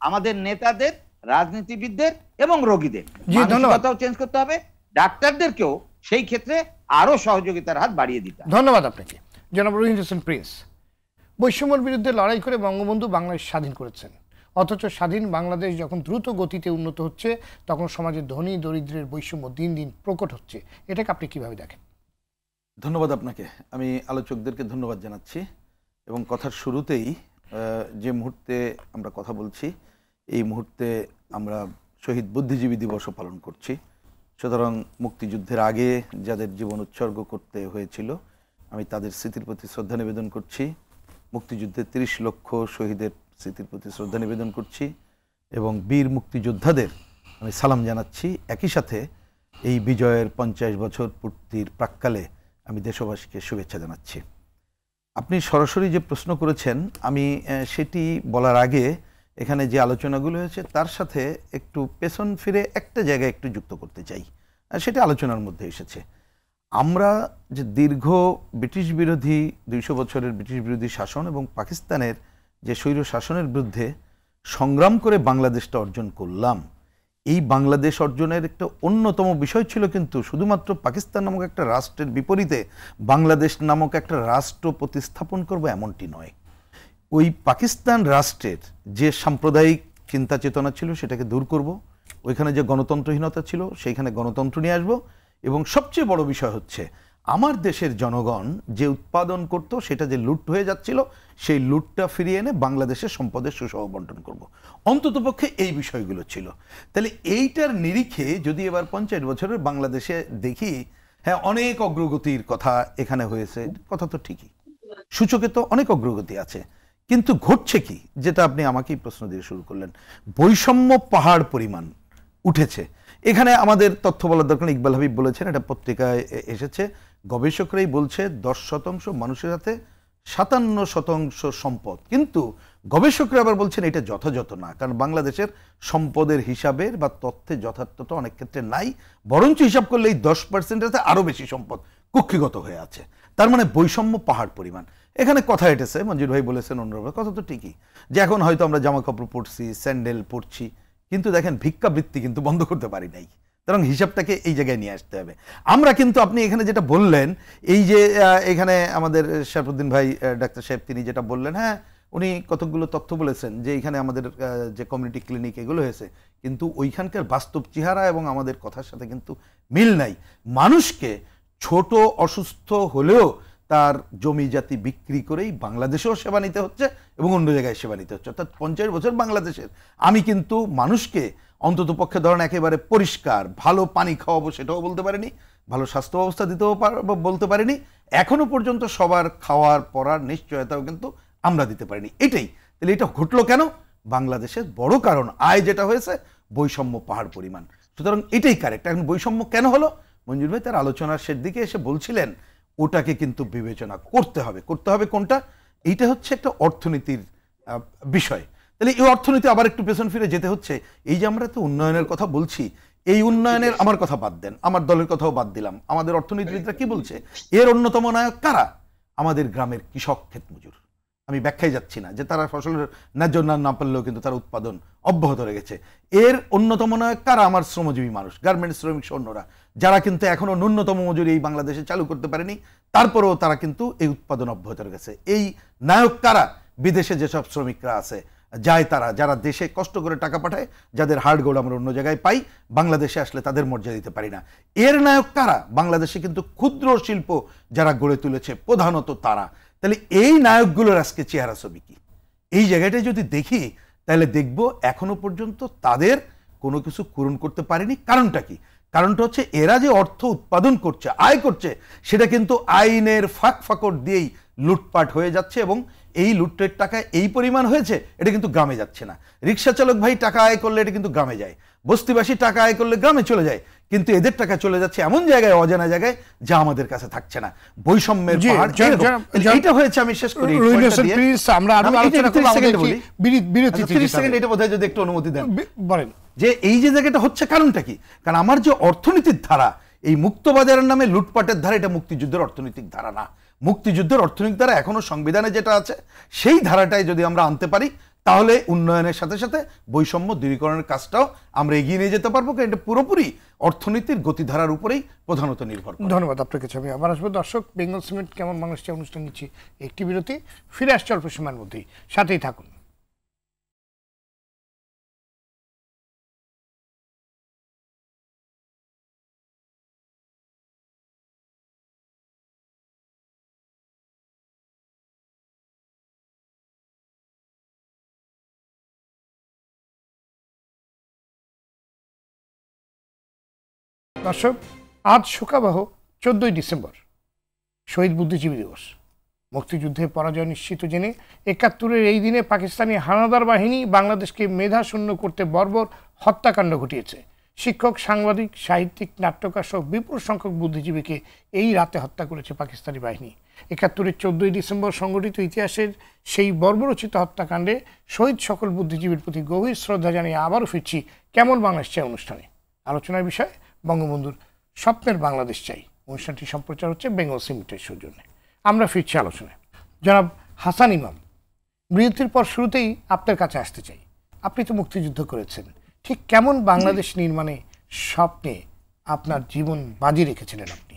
আমাদের নেতাদের, রাজনীতিবিদদের এবং রোগীদের মানসিকতাও চেঞ্জ করতে হবে। ডাক্তারদেরকেও সেই ক্ষেত্রে আরো সহযোগিতার হাত বাড়িয়ে দিতে হবে। ধন্যবাদ আপনাকে জনাব রহিম হোসেন প্রিন্স। বৈষম্যের বিরুদ্ধে লড়াই করে বঙ্গবন্ধু বাংলাদেশ স্বাধীন করেছেন, অথচ স্বাধীন বাংলাদেশ যখন দ্রুত গতিতে উন্নত হচ্ছে, তখন সমাজের ধনী দরিদ্রের বৈষম্য দিন দিন প্রকট হচ্ছে। এটাকে আপনি কিভাবে দেখেন? ধন্যবাদ আপনাকে। আমি আলোচকদেরকে ধন্যবাদ জানাচ্ছি, এবং কথার শুরুতেই যে মুহূর্তে আমরা কথা বলছি, এই মুহূর্তে আমরা শহীদ বুদ্ধিজীবী দিবসও পালন করছি। সুতরাং মুক্তিযুদ্ধের আগে যাদের জীবন উৎসর্গ করতে হয়েছিল, আমি তাদের স্মৃতির প্রতি শ্রদ্ধা নিবেদন করছি। মুক্তিযুদ্ধের 30 লক্ষ শহীদের স্মৃতির প্রতি শ্রদ্ধা নিবেদন করছি, এবং বীর মুক্তিযোদ্ধাদের আমি সালাম জানাচ্ছি। একই সাথে এই বিজয়ের 50 বছর পূর্তির প্রাক্কালে আমি দেশবাসীকে শুভেচ্ছা জানাচ্ছি। আপনি সরাসরি যে প্রশ্ন করেছেন, আমি সেটি বলার আগে এখানে যে আলোচনাগুলো হয়েছে তার সাথে একটু পেছন ফিরে একটা জায়গায় একটু যুক্ত করতে চাই, আর সেটা আলোচনার মধ্যে এসেছে। আমরা যে দীর্ঘ ব্রিটিশ বিরোধী 200 বছরের ব্রিটিশ বিরোধী শাসন এবং পাকিস্তানের যে স্বৈর শাসনের বিরুদ্ধে সংগ্রাম করে বাংলাদেশটা অর্জন করলাম, এই বাংলাদেশ অর্জনের একটা অন্যতম বিষয় ছিল কিন্তু শুধুমাত্র পাকিস্তান নামক একটা রাষ্ট্রের বিপরীতে বাংলাদেশ নামক একটা রাষ্ট্র প্রতিস্থাপন করব এমনটি নয়। ওই পাকিস্তান রাষ্ট্রের যে সাম্প্রদায়িক চিন্তা চেতনা ছিল সেটাকে দূর করব, ওইখানে যে গণতন্ত্রহীনতা ছিল সেইখানে গণতন্ত্র নিয়ে আসবো, এবং সবচেয়ে বড় বিষয় হচ্ছে আমার দেশের জনগণ যে উৎপাদন করত সেটা যে লুট হয়ে যাচ্ছিল, সেই লুটটা ফিরিয়ে এনে বাংলাদেশের সম্পদের সুসহ বন্টন করব। অন্ততপক্ষে এই বিষয়গুলো ছিল। তাহলে এইটার নিরিখে যদি এবার 50 বছরের বাংলাদেশে দেখি, হ্যাঁ অনেক অগ্রগতির কথা এখানে হয়েছে, কথা তো ঠিকই, সূচকে তো অনেক অগ্রগতি আছে, কিন্তু ঘটছে কি, যেটা আপনি আমাকেই প্রশ্ন দিয়ে শুরু করলেন, বৈষম্য পাহাড় পরিমাণ উঠেছে। এখানে আমাদের তথ্য বলার দরকার, ইকবাল হাবিব বলেছেন, এটা পত্রিকায় এসেছে, গবেষকরাই বলছে 10% মানুষের হাতে 57% সম্পদ, কিন্তু গবেষকরা আবার বলছেন এটা যথাযথ না, কারণ বাংলাদেশের সম্পদের হিসাবের বা তথ্যের যথার্থতা অনেক ক্ষেত্রে নাই, বরঞ্চ হিসাব করলে এই 10%-এর আরো বেশি সম্পদ কুক্ষিগত হয়ে আছে। তার মানে বৈষম্য পাহাড় পরিমাণ। এখানে কথা এটেছে, মঞ্জুর ভাই বলেছেন, অন্যভাবে কথা তো ঠিকই, যে এখন হয়তো আমরা জামা কাপড় পরছি, স্যান্ডেল পরছি, কিন্তু দেখেন ভিক্ষাবৃত্তি কিন্তু বন্ধ করতে পারি নাই। সুতরাং হিসাবটাকে এই জায়গায় নিয়ে আসতে হবে। আমরা কিন্তু আপনি এখানে যেটা বললেন, এই যে এখানে আমাদের শরফুদ্দিন ভাই ডাক্তার সাহেব তিনি যেটা বললেন, হ্যাঁ উনি কতগুলো তথ্য বলেছেন যে এখানে আমাদের যে কমিউনিটি ক্লিনিক এগুলো হয়েছে, কিন্তু ওইখানকার বাস্তব চেহারা এবং আমাদের কথার সাথে কিন্তু মিল নাই। মানুষকে ছোট অসুস্থ হলেও তার জমি জাতি বিক্রি করেই বাংলাদেশেও সেবা নিতে হচ্ছে এবং অন্য জায়গায় সেবা নিতে হচ্ছে। অর্থাৎ 50 বছর বাংলাদেশের আমি কিন্তু মানুষকে অন্তত পক্ষে ধরেন একেবারে পরিষ্কার ভালো পানি খাওয়াবো সেটাও বলতে পারিনি, ভালো স্বাস্থ্য ব্যবস্থা দিতেও বলতে পারিনি, এখনো পর্যন্ত সবার খাওয়ার পরার নিশ্চয়তাও কিন্তু আমরা দিতে পারিনি। এটাই তাহলে এটা ঘটলো কেন? বাংলাদেশের বড় কারণ আয় যেটা হয়েছে বৈষম্য পাহাড় পরিমাণ। সুতরাং এটাই কারেক্ট। এখন বৈষম্য কেন হলো? মঞ্জুর ভাই তার আলোচনার শেষ দিকে এসে বলছিলেন ওটাকে কিন্তু বিবেচনা করতে হবে। করতে হবে কোনটা? এইটা হচ্ছে একটা অর্থনীতির বিষয়। তাহলে এই অর্থনীতি আবার একটু পেছন ফিরে যেতে হচ্ছে। এই যে আমরা তো উন্নয়নের কথা বলছি, এই উন্নয়নের আমার কথা বাদ দেন, আমার দলের কথাও বাদ দিলাম, আমাদের অর্থনীতিবিদরা কি বলছে? এর অন্যতম নায়ক কারা? আমাদের গ্রামের কৃষক ক্ষেত মজুর। আমি ব্যাখ্যায় যাচ্ছি না, যে তারা ফসলের ন্যায্য না পেলেও কিন্তু তার উৎপাদন অব্যাহত রেখেছে। এর অন্যতম নায়ক কারা? আমার শ্রমজীবী মানুষ, গার্মেন্টস শ্রমিক সৈন্যরা, যারা কিন্তু এখনো ন্যূনতম মজুরি এই বাংলাদেশে চালু করতে পারেনি, তারপরেও তারা কিন্তু এই উৎপাদন অব্যাহত রেখেছে। এই নায়ক কারা? বিদেশে যেসব শ্রমিকরা আছে, যায় তারা, যারা দেশে কষ্ট করে টাকা পাঠায়, যাদের হাড় গোড় আমরা অন্য জায়গায় পাই, বাংলাদেশে আসলে তাদের মর্যাদা দিতে পারি না। এর নায়ক কারা? বাংলাদেশে কিন্তু ক্ষুদ্র শিল্প যারা গড়ে তুলেছে প্রধানত তারা। তাহলে এই নায়কগুলোর আজকে চেহারা ছবি কি? এই জায়গাটায় যদি দেখি তাহলে দেখব এখনো পর্যন্ত তাদের কোনো কিছু পূরণ করতে পারেনি। কারণটা কি? কারণটা হচ্ছে এরা যে অর্থ উৎপাদন করছে, আয় করছে, সেটা কিন্তু আইনের ফাঁক ফাঁকড় দিয়েই লুটপাট হয়ে যাচ্ছে, এবং এই লুটের টাকা এই পরিমাণ হয়েছে এটা কিন্তু গ্রামে যাচ্ছে না। রিক্সা চালক ভাই টাকা আয় করলে এটা কিন্তু গ্রামে যায়, বস্তিবাসী টাকা আয় করলে গ্রামে চলে যায়, কিন্তু এদের টাকা চলে যাচ্ছে এমন জায়গায়, অজানা জায়গায়, যা আমাদের কাছে থাকছে না। বৈষম্যের পাহাড় এইটা হয়েছে। আমি শেষ করি, আমরা আরো আলোচনা করব। বিরতি 30 সেকেন্ড এটা বোধহয় যদি একটু অনুমতি দেন বলেন, যে এই যে জায়গাটা হচ্ছে কারণটা কি? কারণ আমার যে অর্থনীতির ধারা, এই মুক্তবাজারের নামে লুটপাটের ধারা, এটা মুক্তিযুদ্ধের অর্থনৈতিক ধারা না। মুক্তিযুদ্ধের অর্থনৈতিক ধারা এখনো সংবিধানে যেটা আছে সেই ধারাটাই যদি আমরা আনতে পারি, তাহলে উন্নয়নের সাথে সাথে বৈষম্য দূরীকরণের কাজটাও আমরা এগিয়ে নিয়ে যেতে পারবো। কারণ এটা পুরোপুরি অর্থনীতির গতিধারার উপরেই প্রধানত নির্ভর করে। ধন্যবাদ আপনাকে। আমি আবার আসবো। দর্শক, বেঙ্গল সিমেন্ট কেমন বাংলাদেশ অনুষ্ঠান নিচ্ছি একটি বিরতি, ফিরে আসছে অল্প সময়ের মধ্যেই, সাথেই থাকুন। দর্শক, আজ শোকাবহ 14ই ডিসেম্বর, শহীদ বুদ্ধিজীবী দিবস। মুক্তিযুদ্ধে পরাজয় নিশ্চিত জেনে ৭১-এর এই দিনে পাকিস্তানি হানাদার বাহিনী বাংলাদেশকে মেধাশূন্য করতে বর্বর হত্যাকাণ্ড ঘটিয়েছে। শিক্ষক, সাংবাদিক, সাহিত্যিক, নাট্যকার সহ বিপুল সংখ্যক বুদ্ধিজীবীকে এই রাতে হত্যা করেছে পাকিস্তানি বাহিনী। ৭১-এর 14ই ডিসেম্বর সংঘটিত ইতিহাসের সেই বর্বরচিত হত্যাকাণ্ডে শহীদ সকল বুদ্ধিজীবীর প্রতি গভীর শ্রদ্ধা জানিয়ে আবারও ফিরছি কেমন বাংলাদেশ চাই অনুষ্ঠানে। আলোচনার বিষয় বঙ্গবন্ধুর স্বপ্নের বাংলাদেশ চাই। অনুষ্ঠানটি সম্প্রচার হচ্ছে বেঙ্গল সিমেন্টের সৌজন্যে। আমরা ফিরছি আলোচনায়। জনাব হাসান ইমাম, বিরতির পর শুরুতেই আপনার কাছে আসতে চাই। আপনি তো মুক্তিযুদ্ধ করেছেন, ঠিক কেমন বাংলাদেশ নির্মাণে স্বপ্নে আপনার জীবন বাজি রেখেছিলেন আপনি?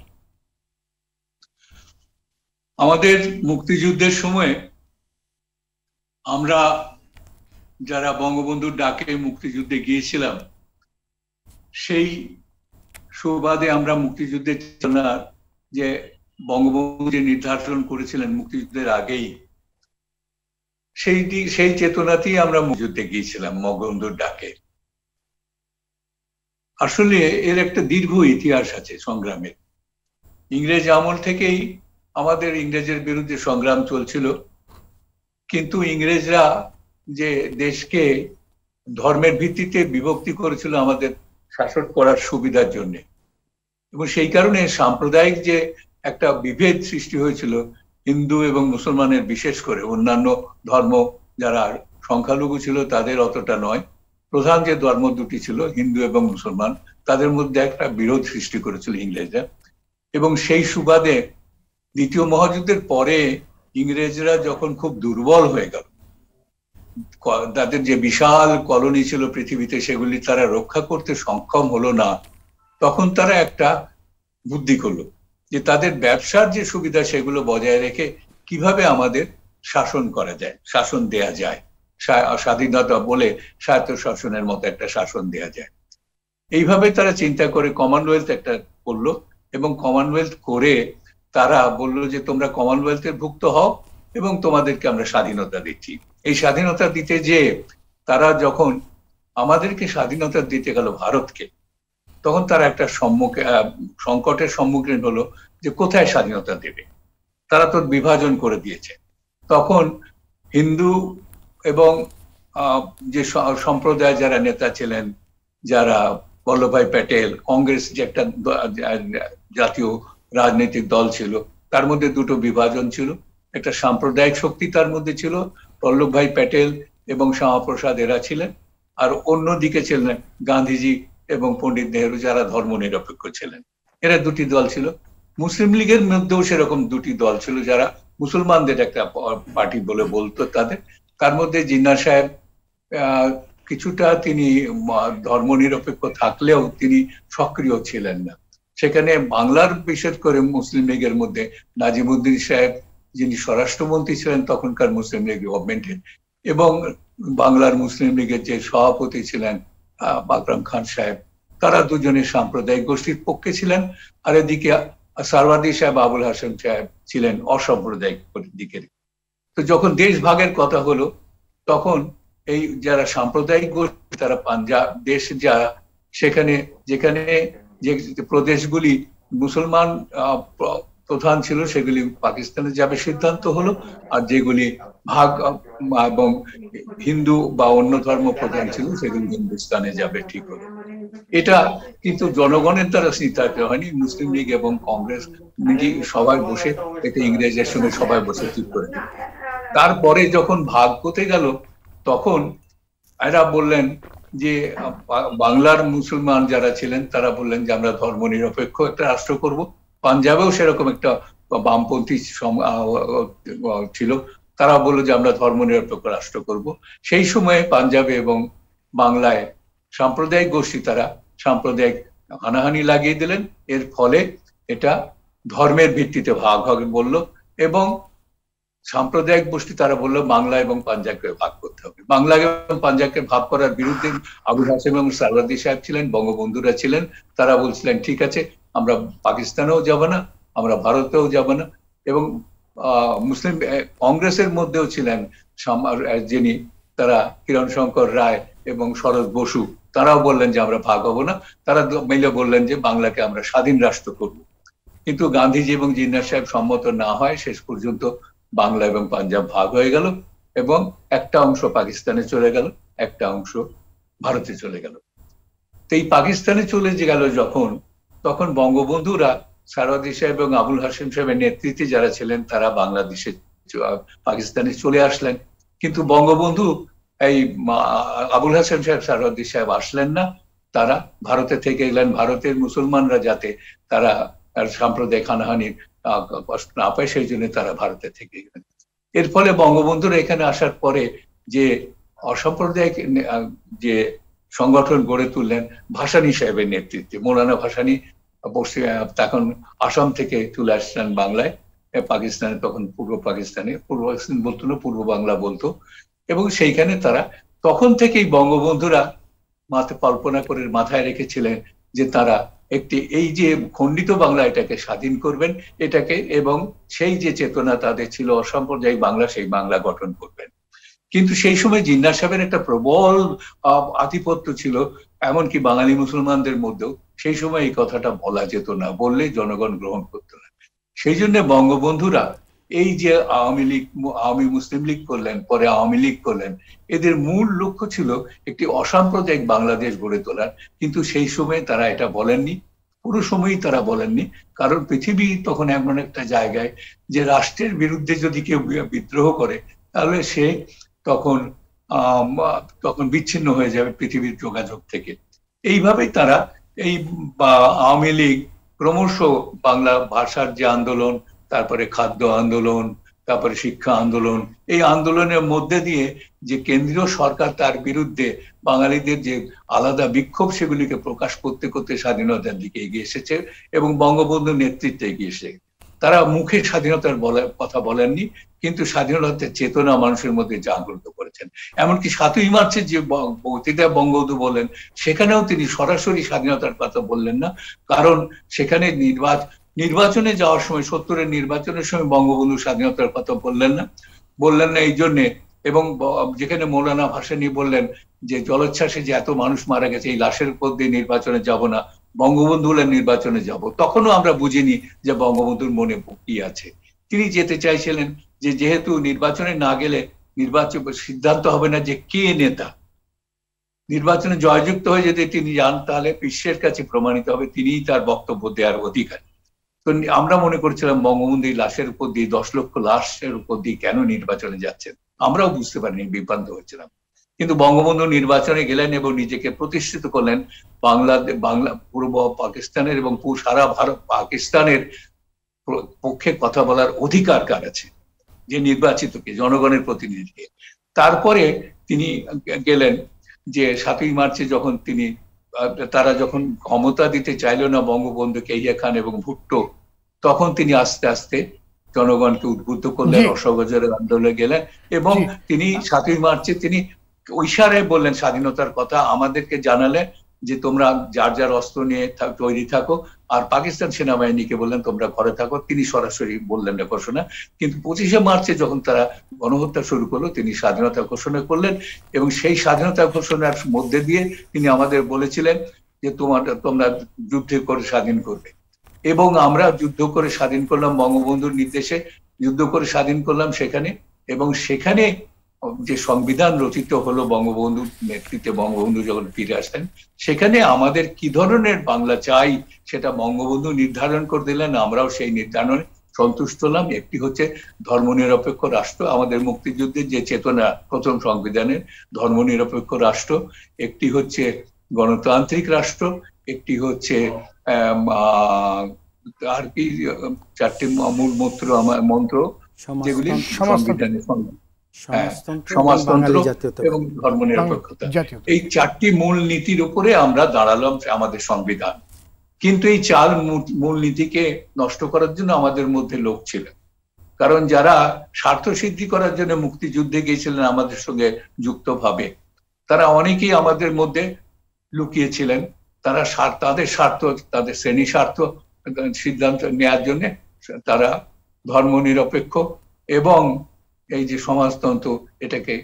আমাদের মুক্তিযুদ্ধের সময় আমরা যারা বঙ্গবন্ধুর ডাকে মুক্তিযুদ্ধে গিয়েছিলাম, সেই সুবাদে আমরা মুক্তিযুদ্ধের চেতনার যে বঙ্গবন্ধু যে নির্ধারণ করেছিলেন মুক্তিযুদ্ধের আগেই, সেই চেতনাতেই আমরা মুক্তিযুদ্ধে গিয়েছিলাম বঙ্গবন্ধুর ডাকে। আসলে এর একটা দীর্ঘ ইতিহাস আছে সংগ্রামের। ইংরেজ আমল থেকেই আমাদের ইংরেজের বিরুদ্ধে সংগ্রাম চলছিল, কিন্তু ইংরেজরা যে দেশকে ধর্মের ভিত্তিতে বিভক্তি করেছিল আমাদের শাসন করার সুবিধার জন্য, এবং সেই কারণে সাম্প্রদায়িক যে একটা বিভেদ সৃষ্টি হয়েছিল হিন্দু এবং মুসলমানের, বিশেষ করে অন্যান্য ধর্ম যারা সংখ্যালঘু ছিল তাদের অতটা নয়, প্রধান যে ধর্ম দুটি ছিল হিন্দু এবং মুসলমান, তাদের মধ্যে একটা বিরোধ সৃষ্টি করেছিল ইংরেজরা। এবং সেই সুবাদে দ্বিতীয় মহাযুদ্ধের পরে ইংরেজরা যখন খুব দুর্বল হয়ে গেল, তাদের যে বিশাল কলোনি ছিল পৃথিবীতে সেগুলি তারা রক্ষা করতে সক্ষম হলো না, তখন তারা একটা বুদ্ধি করলো যে তাদের ব্যবসার যে সুবিধা সেগুলো বজায় রেখে কিভাবে আমাদের শাসন করা যায়, শাসন দেয়া যায়, স্বাধীনতা বলে স্বায়ত্ত শাসনের মতো একটা শাসন দেয়া যায়। এইভাবে তারা চিন্তা করে কমনওয়েলথ একটা করলো, এবং কমনওয়েলথ করে তারা বললো যে তোমরা কমনওয়েলথের ভুক্ত হও এবং তোমাদেরকে আমরা স্বাধীনতা দিচ্ছি। এই স্বাধীনতা দিতে যে তারা যখন আমাদেরকে স্বাধীনতা দিতে গেল ভারতকে, তখন তারা একটা সংকটের সম্মুখীন হলো যে কোথায় স্বাধীনতা দেবে। তারা তো বিভাজন করে দিয়েছে। তখন হিন্দু এবং যে সম্প্রদায় যারা নেতা ছিলেন, যারা বল্লভভাই প্যাটেল, কংগ্রেস যে একটা জাতীয় রাজনৈতিক দল ছিল, তার মধ্যে দুটো বিভাজন ছিল। একটা সাম্প্রদায়িক শক্তি তার মধ্যে ছিল, বল্লভভাই প্যাটেল এবং শ্যামাপ্রসাদ এরা ছিলেন, আর অন্যদিকে ছিলেন গান্ধীজি এবং পণ্ডিত নেহেরু, যারা ধর্মনিরপেক্ষ ছিলেন। এরা দুটি দল ছিল। মুসলিম লীগের মধ্যেও সেরকম দুটি দল ছিল, যারা মুসলমানদের একটা পার্টি বলে বলতো তাদের। তার মধ্যে জিন্না সাহেব কিছুটা তিনি ধর্মনিরপেক্ষ থাকলেও তিনি সক্রিয় ছিলেন না সেখানে। বাংলার বিশেষ করে মুসলিম লীগের মধ্যে নাজিমুদ্দিন সাহেব, যিনি স্বরাষ্ট্রমন্ত্রী ছিলেন তখনকার মুসলিম লীগ গভর্নমেন্টের, এবং বাংলার মুসলিম লীগের যে সভাপতি ছিলেন আকরাম খান সাহেব, তারা দুজনে সাম্প্রদায়িক গোষ্ঠীর পক্ষে ছিলেন। আর এদিকে সারওয়ার্দী সাহেব, আবুল হাসেম সাহেব ছিলেন অসাম্প্রদায়িক দিকের। তো যখন দেশ ভাগের কথা হলো তখন এই যারা সাম্প্রদায়িক গোষ্ঠী তারা পাঞ্জাব দেশ যারা সেখানে যেখানে যে প্রদেশগুলি মুসলমান প্রধান ছিল সেগুলি পাকিস্তানে যাবে সিদ্ধান্ত হলো, আর যেগুলি ভাগ এবং হিন্দু বা অন্য ধর্ম প্রধান ছিল সেগুলি হিন্দুস্তানে যাবে ঠিক হলো। এটা কিন্তু জনগণের দ্বারা সিদ্ধান্ত হয়নি, মুসলিম লীগ এবং কংগ্রেস মিলি সবাই বসে এটা ইংরেজের সঙ্গে সবাই বসে ঠিক করে দিল। তারপরে যখন ভাগ হতে গেল তখন এরা বললেন যে বাংলার মুসলমান যারা ছিলেন তারা বললেন যে আমরা ধর্মনিরপেক্ষ একটা রাষ্ট্র করব। পাঞ্জাবেও সেরকম একটা বামপন্থী ছিল, তারা বললো যে আমরা ধর্মনিরপেক্ষ রাষ্ট্র করব। সেই সময়ে পাঞ্জাবে এবং বাংলায় সাম্প্রদায়িক গোষ্ঠী তারা সাম্প্রদায়িক হানাহানি লাগিয়ে দিলেন। এর ফলে এটা ধর্মের ভিত্তিতে ভাগ হবে বললো, এবং সাম্প্রদায়িক গোষ্ঠী তারা বললো বাংলা এবং পাঞ্জাবকে ভাগ করতে হবে। বাংলা এবং পাঞ্জাবকে ভাগ করার বিরুদ্ধে আবুল হাসেম এবং সারওয়ার্দী সাহেব ছিলেন, বঙ্গবন্ধুরা ছিলেন। তারা বলছিলেন ঠিক আছে, আমরা পাকিস্তানেও যাব না, আমরা ভারতেও যাব না। এবং মুসলিম কংগ্রেসের মধ্যেও ছিলেন যিনি তারা কিরণ শঙ্কর রায় এবং শরৎ বসু, তারাও বললেন যে আমরা ভাগ হব না। তারা মিলে বললেন যে বাংলাকে আমরা স্বাধীন রাষ্ট্র করব। কিন্তু গান্ধীজি এবং জিন্না সাহেব সম্মত না হয় শেষ পর্যন্ত বাংলা এবং পাঞ্জাব ভাগ হয়ে গেল, এবং একটা অংশ পাকিস্তানে চলে গেল, একটা অংশ ভারতে চলে গেল। তো এই পাকিস্তানে চলে গেল যখন, তখন বঙ্গবন্ধুরা সারওয়ার্দী সাহেব এবং আবুল হাসেম সাহেবের নেতৃত্বে যারা ছিলেন তারা বাংলাদেশে পাকিস্তানে চলে আসলেন। কিন্তু বঙ্গবন্ধু এই আবুল হাসেম সাহেব, সারওয়ার্দী সাহেব আসলেন না, তারা ভারতে থেকে গেলেন। ভারতের মুসলমানরা যাতে তারা সাম্প্রদায়িক হানাহানির কষ্ট না পায় সেই জন্য তারা ভারতে থেকে গেলেন। এর ফলে বঙ্গবন্ধুরা এখানে আসার পরে যে অসাম্প্রদায়িক যে সংগঠন গড়ে তুললেন ভাসানী সাহেবের নেতৃত্বে, মৌলানা ভাসানী তখন আসাম থেকে চলে আসলেন বাংলায়, পাকিস্তানে তখন পূর্ব পাকিস্তানে, পূর্ব পাকিস্তান বলতো না, পূর্ব বাংলা বলতো। এবং সেইখানে তারা তখন থেকেই বঙ্গবন্ধুরা কল্পনা করে মাথায় রেখেছিলেন যে তারা একটি এই যে খণ্ডিত বাংলা এটাকে স্বাধীন করবেন এটাকে, এবং সেই যে চেতনা তাদের ছিল অসাম্প্রদায়িক বাংলা, সেই বাংলা গঠন করবেন। কিন্তু সেই সময় জিন্না সাহেবের একটা প্রবল আধিপত্য ছিল, এমনকি বাঙালি মুসলমানদের মধ্যেও সেই সময় এই কথাটা বলা যেত না, বললে জনগণ গ্রহণ করতো না। সেই জন্য বঙ্গবন্ধুরা এই যে আওয়ামী মুসলিম লীগ করলেন, পরে আওয়ামী লীগ করলেন, এদের মূল লক্ষ্য ছিল একটি অসাম্প্রদায়িক বাংলাদেশ গড়ে তোলার। কিন্তু সেই সময় তারা এটা বলেননি, পুরো সময়ই তারা বলেননি, কারণ পৃথিবী তখন এমন একটা জায়গায় যে রাষ্ট্রের বিরুদ্ধে যদি কেউ বিদ্রোহ করে তাহলে সে তখন বিচ্ছিন্ন হয়ে যাবে পৃথিবীর যোগাযোগ থেকে। এইভাবেই তারা এই আওয়ামী লীগ ক্রমশ বাংলা ভাষার যে আন্দোলন, তারপরে খাদ্য আন্দোলন, তারপরে শিক্ষা আন্দোলন, এই আন্দোলনের মধ্যে দিয়ে যে কেন্দ্রীয় সরকার তার বিরুদ্ধে বাঙালিদের যে আলাদা বিক্ষোভ সেগুলিকে প্রকাশ করতে করতে স্বাধীনতার দিকে এগিয়ে এসেছে, এবং বঙ্গবন্ধুর নেতৃত্বে এগিয়ে এসে তারা মুখে স্বাধীনতার কথা বলেননি, কিন্তু স্বাধীনতার চেতনা মানুষের মধ্যে জাগ্রত করেছেন। এমনকি 7ই মার্চের যে বক্তৃতা বঙ্গবন্ধু বলেন সেখানেও তিনি সরাসরি স্বাধীনতার কথা বললেন না, কারণ সেখানে নির্বাচনে যাওয়ার সময় 70-এর নির্বাচনের সময় বঙ্গবন্ধু স্বাধীনতার কথা বললেন না এই জন্যে। এবং যেখানে মৌলানা ভাসানী বললেন যে জলোচ্ছ্বাসে যে এত মানুষ মারা গেছে, এই লাশের উপর দিয়ে নির্বাচনে যাব না, বঙ্গবন্ধু হলে নির্বাচনে যাব, তখনও আমরা বুঝিনি যে বঙ্গবন্ধুর মনে কি আছে। তিনি যেতে চাইছিলেন যে যেহেতু নির্বাচনে না গেলে নির্বাচন সিদ্ধান্ত হবে না যে কে নেতা, নির্বাচনে জয়যুক্ত হয়ে যদি তিনি যান তাহলে বিশ্বের কাছে প্রমাণিত হবে তিনিই তার বক্তব্য দেওয়ার অধিকারী। তো আমরা মনে করছিলাম বঙ্গবন্ধু লাশের উপর দিয়ে 10 লক্ষ লাশের উপর দিয়ে কেন নির্বাচনে যাচ্ছেন, আমরাও বুঝতে পারিনি, বিভ্রান্ত হয়েছিলাম। কিন্তু বঙ্গবন্ধু নির্বাচনে গেলেন এবং নিজেকে প্রতিষ্ঠিত করলেন বাংলা পূর্ব পাকিস্তানের এবং সারা ভারত পাকিস্তানের পক্ষে কথা বলার অধিকার কার আছে। যে নির্বাচিতকে, জনগণের প্রতিনিধিকে। তারপরে তিনি গেলেন যে 7ই মার্চে যখন তারা যখন ক্ষমতা দিতে চাইল না বঙ্গবন্ধুকে, ইয়া খান এবং ভুট্টো, তখন তিনি আস্তে আস্তে জনগণকে উদ্বুদ্ধ করলেন, অসহযোগের আন্দোলনে গেলেন এবং তিনি 7ই মার্চে তিনি ইশারায় বললেন স্বাধীনতার কথা, আমাদেরকে জানালেন যে তোমরা যার যার অস্ত্র নিয়ে তৈরি থাকো, আর পাকিস্তান সেনাবাহিনীকে বললেন তোমরা ঘরে থাকো। তিনি সরাসরি বললেন না ঘোষণা, কিন্তু 25শে মার্চে যখন তারা গণহত্যা শুরু করলো তিনি স্বাধীনতা ঘোষণা করলেন এবং সেই স্বাধীনতা ঘোষণার মধ্যে দিয়ে তিনি আমাদের বলেছিলেন যে তোমরা যুদ্ধ করে স্বাধীন করবে। এবং আমরা যুদ্ধ করে স্বাধীন করলাম, বঙ্গবন্ধুর নির্দেশে যুদ্ধ করে স্বাধীন করলাম সেখানে। এবং সেখানে যে সংবিধান রচিত হলো বঙ্গবন্ধুর নেতৃত্বে, বঙ্গবন্ধু যখন ফিরে আসলেন, সেখানে আমাদের কি ধরনের বাংলা চাই সেটা বঙ্গবন্ধু নির্ধারণ করে দিলেন। আমরাও সেই নির্ধারণে সন্তুষ্ট হলাম। একটি হচ্ছে ধর্মনিরপেক্ষ রাষ্ট্র, আমাদের মুক্তিযুদ্ধের যে চেতনা প্রথম সংবিধানের ধর্মনিরপেক্ষ রাষ্ট্র, একটি হচ্ছে গণতান্ত্রিক রাষ্ট্র, একটি হচ্ছে আর কি 4টি মূল মন্ত্র যেগুলি সংবিধানে, সমাজতন্ত্র এবং ধর্মনিরপেক্ষতা, এই 4টি মূল নীতির উপরে আমরা দাঁড়ালাম আমাদের সংবিধান। কিন্তু এই 4 মূল নীতিকে নষ্ট করার জন্য আমাদের মধ্যে লোক ছিল, কারণ যারা স্বার্থ সিদ্ধি করার জন্য মুক্তিযুদ্ধে গিয়েছিলেন আমাদের সঙ্গে যুক্তভাবে, তারা অনেকেই আমাদের মধ্যে লুকিয়েছিলেন। তারা তাদের স্বার্থ, তাদের শ্রেণী স্বার্থ সিদ্ধান্ত নেওয়ার জন্য তারা ধর্মনিরপেক্ষ এবং এই যে সমাজতন্ত্র, এটাকে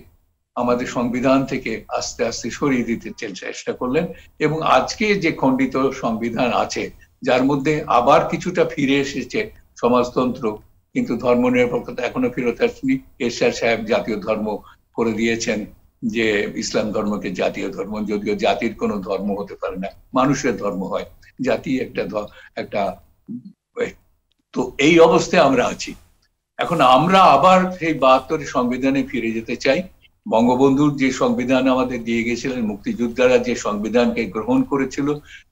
আমাদের সংবিধান থেকে আস্তে আস্তে সরিয়ে দিতে চেষ্টা করলেন। এবং আজকে যে খণ্ডিত সংবিধান আছে, যার মধ্যে আবার কিছুটা ফিরে এসেছে সমাজতন্ত্র, কিন্তু ধর্মনিরপেক্ষতা এখনো ফেরত আসেনি। এরশাদ সাহেব জাতীয় ধর্ম করে দিয়েছেন যে ইসলাম ধর্মকে জাতীয় ধর্ম, যদিও জাতির কোনো ধর্ম হতে পারে না, মানুষের ধর্ম হয়, জাতি একটা তো এই অবস্থায় আমরা আছি। এখন আমরা আবার সেই 72 সংবিধানে ফিরে যেতে চাই। বঙ্গবন্ধুর যে সংবিধান আমাদের দিয়ে গেছিলেন, মুক্তিযোদ্ধারা যে সংবিধানকে গ্রহণ করেছিল,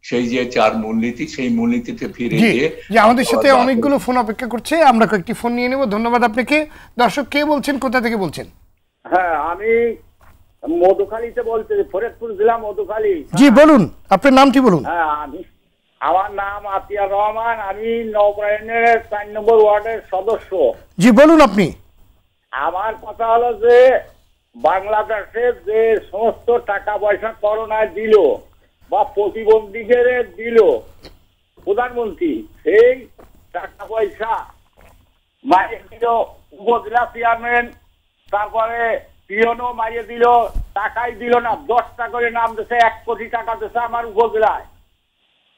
সেই যে 4 মূলনীতি, সেই মূলনীতিতে ফিরে গিয়ে আমাদের সাথে অনেকগুলো ফোন অপেক্ষা করছে, আমরা কয়েকটি ফোন নিয়ে নেব। ধন্যবাদ আপনাকে। দর্শক, কে বলছেন, কোথা থেকে বলছেন? হ্যাঁ, আমি মধুখালীতে বলছি, ফরিদপুর জেলা মধুখালী। জি বলুন, আপনার নামটি বলুন। হ্যাঁ, আমার নাম আতিয়ার রহমান, আমি নবরায়ণের 4 নম্বর ওয়ার্ডের সদস্য। জি বলুন আপনি। আমার কথা হলো যে বাংলাদেশে যে সমস্ত টাকা পয়সা করোনায় দিল বা প্রতিবন্ধীদের দিল প্রধানমন্ত্রী, সেই টাকা পয়সা মারিয়ে দিল উপজেলা চেয়ারম্যান, তারপরে পিয়নও মারিয়ে দিল, টাকাই দিল না। 10টা করে নাম দিয়েছে, 1 কোটি টাকা দিয়েছে আমার উপজেলায়,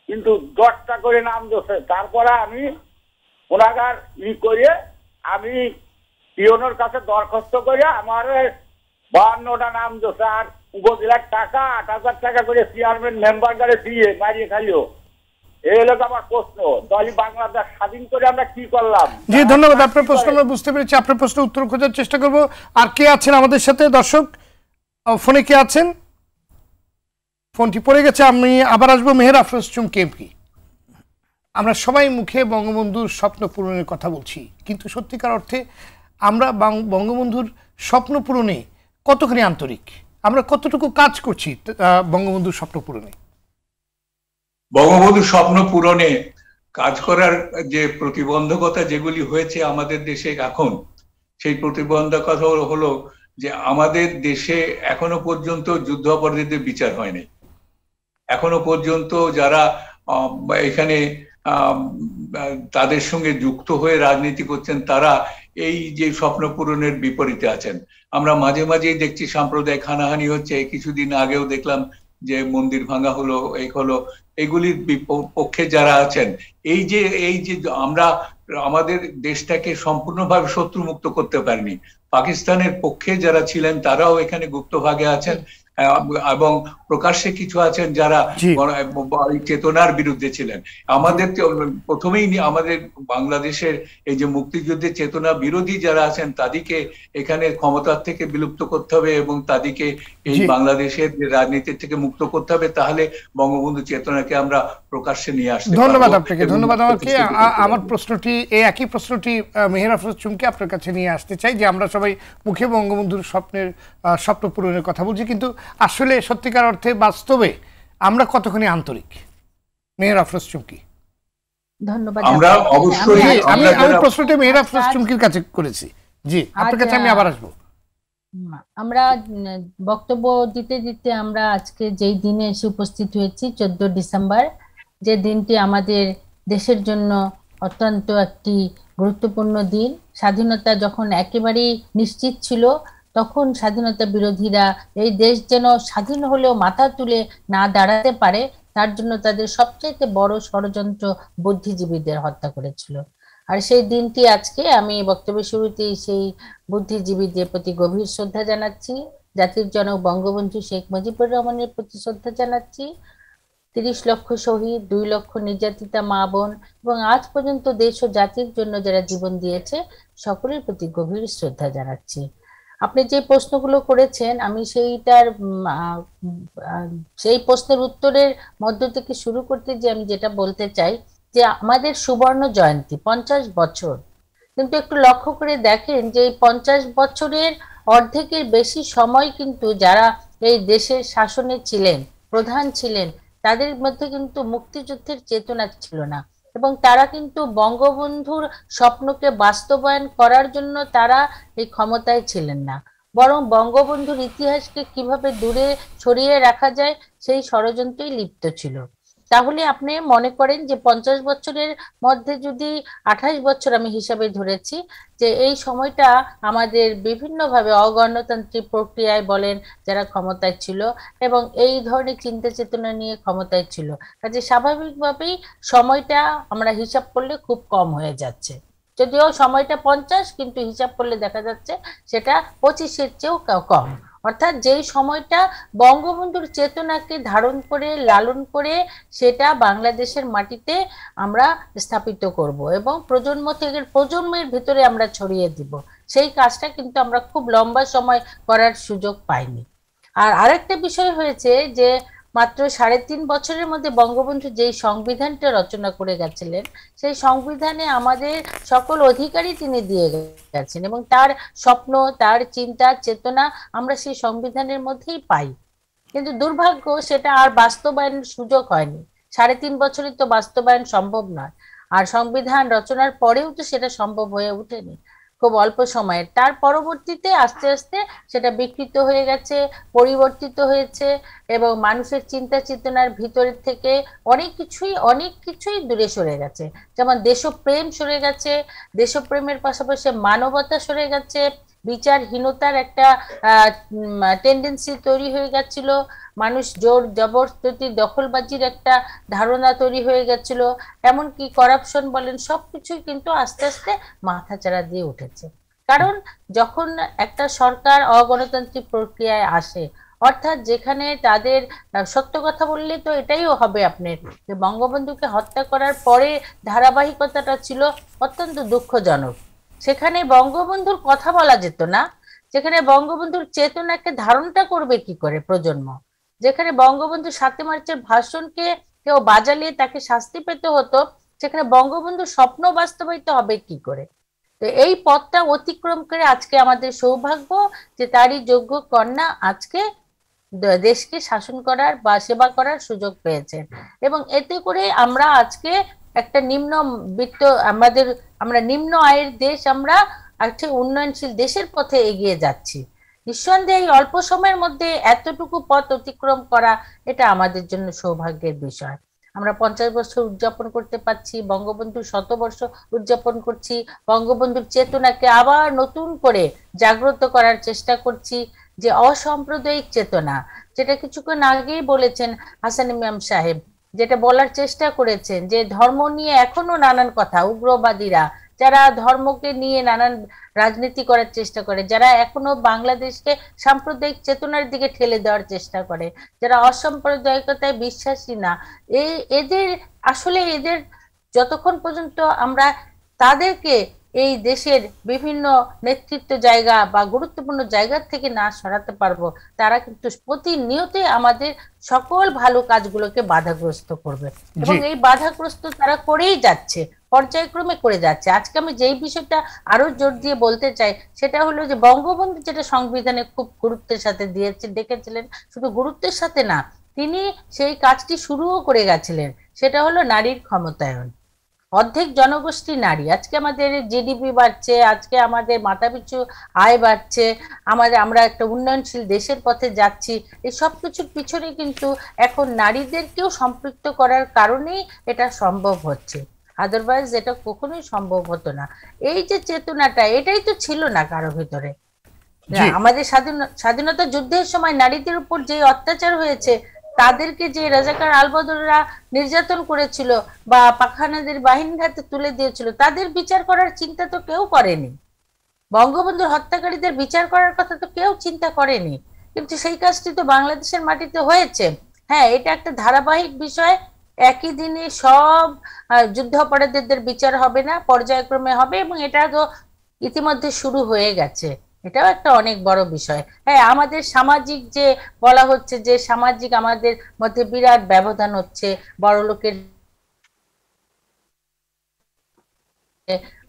কিন্তু 10টা করে নাম দিয়েছে। তারপরে আমি ওনাগার করে আমি পিয়নের কাছে দরখাস্ত করে আমার 52টা নাম দিয়েছে, আর উপজেলার টাকা 8,000 টাকা করে চেয়ারম্যান মেম্বার গাড়ি দিয়ে মারিয়ে খাইও। এই হলো আমার প্রশ্ন, তাহলে বাংলাদেশ স্বাধীন করে আমরা কি করলাম? জি ধন্যবাদ, আপনার প্রশ্ন আমরা বুঝতে পেরেছি। আপনার প্রশ্নের উত্তর খোঁজার চেষ্টা করব। আর কে আছেন আমাদের সাথে? দর্শক ফোনে কে আছেন? ফোনটি পড়ে গেছে, আমি আবার আসবো। মেহের আফরোজ চুমকি এমপি। আমরা সবাই মুখে বঙ্গবন্ধুর স্বপ্ন পূরণের কথা বলছি, কিন্তু সত্যিকার অর্থে আমরা বঙ্গবন্ধুর স্বপ্ন পূরণে কতখানি আন্তরিক, আমরা কতটুকু কাজ করছি বঙ্গবন্ধুর স্বপ্ন পূরণে? বঙ্গবন্ধুর স্বপ্ন পূরণে কাজ করার যে প্রতিবন্ধকতা যেগুলি হয়েছে আমাদের দেশে এখন, সেই প্রতিবন্ধকতা হলো যে আমাদের দেশে এখনো পর্যন্ত যুদ্ধাপরাধীদের বিচার হয়নি। এখনো পর্যন্ত যারা এখানে তাদের সঙ্গে যুক্ত হয়ে রাজনীতি করছেন, তারা এই যে স্বপ্ন পূরণের বিপরীতে আছেন। আমরা মাঝে মাঝেই দেখছি সাম্প্রদায়িক হানাহানি হচ্ছে। কিছুদিন আগেও দেখলাম যে মন্দির ভাঙা হলো, এই হলো। এগুলির পক্ষে যারা আছেন, এই যে আমরা আমাদের দেশটাকে সম্পূর্ণভাবে শত্রুমুক্ত করতে পারিনি। পাকিস্তানের পক্ষে যারা ছিলেন তারাও এখানে গুপ্তভাগে আছেন, এবং প্রকাশ্যে কিছু আছেন যারা চেতনার বিরুদ্ধে ছিলেন। আমাদের প্রথমেই আমাদের বাংলাদেশের এই যে মুক্তিযুদ্ধের চেতনা বিরোধী যারা আছেন, তাদেরকে এখানে ক্ষমতার থেকে বিলুপ্ত করতে হবে এবং তাদেরকে এই বাংলাদেশের রাজনীতির থেকে মুক্ত করতে হবে। তাহলে বঙ্গবন্ধু চেতনা চেতনাকে আমরা প্রকাশ্যে নিয়ে আসতে ধন্যবাদ আপনাকে, ধন্যবাদ। আমাকে আমার প্রশ্নটি, এই একই প্রশ্নটি মেহের আফরোজ চুমকি আপনার কাছে নিয়ে আসতে চাই, যে আমরা সবাই মুখে বঙ্গবন্ধুর স্বপ্ন পূরণের কথা বলছি, কিন্তু আসলে সত্যিকার অর্থে বাস্তবে আমরা কতখানি আন্তরিক? মেহের আফরোজ চুমকি। ধন্যবাদ। আমরা অবশ্যই আমি প্রশ্নটি মেহের আফরোজ চুমকির কাছে করেছি। জি, আপনার কাছে আমি আবার আসবো। আমরা বক্তব্য দিতে দিতে আমরা আজকে যেই দিনে এসে উপস্থিত হয়েছি 14 ডিসেম্বর, যে দিনটি আমাদের দেশের জন্য অত্যন্ত একটি গুরুত্বপূর্ণ দিন। স্বাধীনতা যখন একেবারেই নিশ্চিত ছিল, তখন স্বাধীনতা বিরোধীরা এই দেশ যেন স্বাধীন হলেও মাথা তুলে না দাঁড়াতে পারে, তার জন্য তাদের সবচেয়ে বড় ষড়যন্ত্র বুদ্ধিজীবীদের হত্যা করেছিল। আর সেই দিনটি আজকে আমি বক্তব্যের শুরুতেই সেই বুদ্ধিজীবীদের প্রতি গভীর শ্রদ্ধা জানাচ্ছি, জাতির জনক বঙ্গবন্ধু শেখ মুজিবুর রহমানের প্রতি শ্রদ্ধা জানাচ্ছি, 30 লক্ষ শহীদ, 2 লক্ষ নির্যাতিতা মা বোন এবং আজ পর্যন্ত দেশ ও জাতির জন্য যারা জীবন দিয়েছে সকলের প্রতি গভীর শ্রদ্ধা জানাচ্ছি। আপনি যে প্রশ্নগুলো করেছেন, আমি সেই প্রশ্নের উত্তরের মধ্য থেকে শুরু করতে যে আমি যেটা বলতে চাই, যে আমাদের সুবর্ণ জয়ন্তী 50 বছর, কিন্তু একটু লক্ষ্য করে দেখেন যে এই 50 বছরের অর্ধেকের বেশি সময় কিন্তু যারা এই দেশের শাসনে ছিলেন, প্রধান ছিলেন, তাদের মধ্যে কিন্তু মুক্তিযুদ্ধের চেতনা ছিল না, এবং তারা কিন্তু বঙ্গবন্ধুর স্বপ্নকে বাস্তবায়ন করার জন্য তারা এই ক্ষমতায় ছিলেন না, বরং বঙ্গবন্ধুর ইতিহাসকে কিভাবে দূরে সরিয়ে রাখা যায় সেই ষড়যন্ত্রেই লিপ্ত ছিল। তাহলে আপনি মনে করেন যে 50 বছরের মধ্যে যদি 28 বছর আমি হিসাবে ধরেছি, যে এই সময়টা আমাদের বিভিন্নভাবে অগণতান্ত্রিক প্রক্রিয়ায় বলেন যারা ক্ষমতায় ছিল এবং এই ধরনের চিন্তা চেতনা নিয়ে ক্ষমতায় ছিল, কাজে স্বাভাবিকভাবেই সময়টা আমরা হিসাব করলে খুব কম হয়ে যাচ্ছে। যদিও সময়টা 50, কিন্তু হিসাব করলে দেখা যাচ্ছে সেটা 25-এর চেয়েও কম। অর্থাৎ যেই সময়টা বঙ্গবন্ধুর চেতনাকে ধারণ করে লালন করে সেটা বাংলাদেশের মাটিতে আমরা স্থাপিত করব এবং প্রজন্ম থেকে প্রজন্মের ভিতরে আমরা ছড়িয়ে দিব, সেই কাজটা কিন্তু আমরা খুব লম্বা সময় করার সুযোগ পাইনি। আর আরেকটা বিষয় হয়েছে যে মাত্র 3.5 বছরের মধ্যে বঙ্গবন্ধু যেই সংবিধানটা রচনা করে গেছিলেন, সেই সংবিধানে আমাদের সকল অধিকারই তিনি দিয়ে গেছেন এবং তার স্বপ্ন, তার চিন্তা চেতনা আমরা সেই সংবিধানের মধ্যেই পাই, কিন্তু দুর্ভাগ্য সেটা আর বাস্তবায়নের সুযোগ হয়নি। 3.5 বছরে তো বাস্তবায়ন সম্ভব নয়, আর সংবিধান রচনার পরেও তো সেটা সম্ভব হয়ে ওঠেনি, খুব অল্প সময়ের। তার পরবর্তীতে আস্তে আস্তে সেটা বিকৃত হয়ে গেছে, পরিবর্তিত হয়েছে এবং মানুষের চিন্তা চেতনার ভিতরের থেকে অনেক কিছুই দূরে সরে গেছে। যেমন দেশপ্রেম সরে গেছে, দেশপ্রেমের পাশাপাশি মানবতা সরে গেছে, বিচারহীনতার একটা টেন্ডেন্সি তৈরি হয়ে গেছিল, মানুষ জোর জবরদস্তি দখলবাজির একটা ধারণা তৈরি হয়ে গেছিল, এমনকি করাপশন বলেন, সবকিছুই কিন্তু আস্তে আস্তে মাথাচাড়া দিয়ে উঠেছে। কারণ যখন একটা সরকার অগণতান্ত্রিক প্রক্রিয়ায় আসে, অর্থাৎ যেখানে তাদের সত্য কথা বললে তো এটাইও হবে আপনার, যে বঙ্গবন্ধুকে হত্যা করার পরে ধারাবাহিকতাটা ছিল অত্যন্ত দুঃখজনক। সেখানে বঙ্গবন্ধুর কথা বলা যেত না, যেখানে বঙ্গবন্ধুর চেতনাকে ধারণটা করবে কি করে প্রজন্ম, যেখানে বঙ্গবন্ধু 7 মার্চের ভাষণকে কেউ বাজালিয়ে তাকে শাস্তি পেতে হতো, সেখানে বঙ্গবন্ধুর স্বপ্ন বাস্তবায়িত হবে কি করে। তো এই পথটা অতিক্রম করে আজকে আমাদের সৌভাগ্য যে তারই যোগ্য কন্যা আজকে দেশকে শাসন করার বা সেবা করার সুযোগ পেয়েছেন, এবং এতে করে আমরা আজকে একটা আমরা নিম্ন আয়ের দেশ, আমরা একটা উন্নয়নশীল দেশের পথে এগিয়ে যাচ্ছি। নিঃসন্দেহে এই অল্প সময়ের মধ্যে এতটুকু পথ অতিক্রম করা এটা আমাদের জন্য সৌভাগ্যের বিষয়। আমরা 50 বছর উদযাপন করতে পারছি, বঙ্গবন্ধুর 100 বর্ষ উদযাপন করছি, বঙ্গবন্ধুর চেতনাকে আবার নতুন করে জাগ্রত করার চেষ্টা করছি, যে অসাম্প্রদায়িক চেতনা, যেটা কিছুক্ষণ আগেই বলেছেন হাসান ইমাম সাহেব, যেটা বলার চেষ্টা করেছেন যে ধর্ম নিয়ে এখনো নানান কথা, উগ্রবাদীরা যারা ধর্মকে নিয়ে নানান রাজনীতি করার চেষ্টা করে, যারা এখনো বাংলাদেশকে সাম্প্রদায়িক চেতনার দিকে ঠেলে দেওয়ার চেষ্টা করে, যারা অসাম্প্রদায়িকতায় বিশ্বাসী না, এদের যতক্ষণ পর্যন্ত আমরা তাদেরকে এই দেশের বিভিন্ন নেতৃত্ব জায়গা বা গুরুত্বপূর্ণ জায়গা থেকে না সরাতে পারবো, তারা কিন্তু প্রতিনিয়তই আমাদের সকল ভালো কাজগুলোকে বাধাগ্রস্ত করবে এবং এই বাধাগ্রস্ত তারা করেই যাচ্ছে, পর্যায়ক্রমে করে যাচ্ছে। আজকে আমি যেই বিষয়টা আরো জোর দিয়ে বলতে চাই সেটা হলো যে বঙ্গবন্ধু যেটা সংবিধানে খুব গুরুত্বের সাথে দেখেছিলেন, শুধু গুরুত্বের সাথে না, তিনি সেই কাজটি শুরুও করে গেছিলেন, সেটা হলো নারীর ক্ষমতায়ন। অর্ধেক জনগোষ্ঠী নারী, আজকে আমাদের জিডিপি বাড়ছে, আজকে আমাদের মাথাপিছু আয় বাড়ছে, আমরা একটা উন্নয়নশীল দেশের পথে যাচ্ছি। এই সব কিছুর পিছনে কিন্তু এখন নারীদেরকেও সম্পৃক্ত করার কারণেই এটা সম্ভব হচ্ছে, আদারওয়াইজ এটা কখনোই সম্ভব হতো না। এই যে চেতনাটা, এটাই তো ছিল না কারো ভিতরে। আমাদের স্বাধীনতা যুদ্ধের সময় নারীদের উপর যে অত্যাচার হয়েছে, তাদেরকে যে রাজাকার আলবদররা নির্যাতন করেছিল বা পাখানাদের বাহিনীর হাতে তুলে দিয়েছিল, তাদের বিচার করার চিন্তা তো কেউ করেনি। বঙ্গবন্ধুর হত্যাকারীদের বিচার করার কথা তো কেউ চিন্তা করেনি, কিন্তু সেই কাজটি তো বাংলাদেশের মাটিতে হয়েছে। হ্যাঁ, এটা একটা ধারাবাহিক বিষয়, একই দিনে সব যুদ্ধ অপরাধীদের বিচার হবে না, পর্যায়ক্রমে হবে, এবং এটা তো ইতিমধ্যে শুরু হয়ে গেছে। এটাও একটা অনেক বড় বিষয়। হ্যাঁ, আমাদের সামাজিক যে বলা হচ্ছে যে সামাজিক আমাদের মধ্যে বিরাট ব্যবধান হচ্ছে, বড় লোকের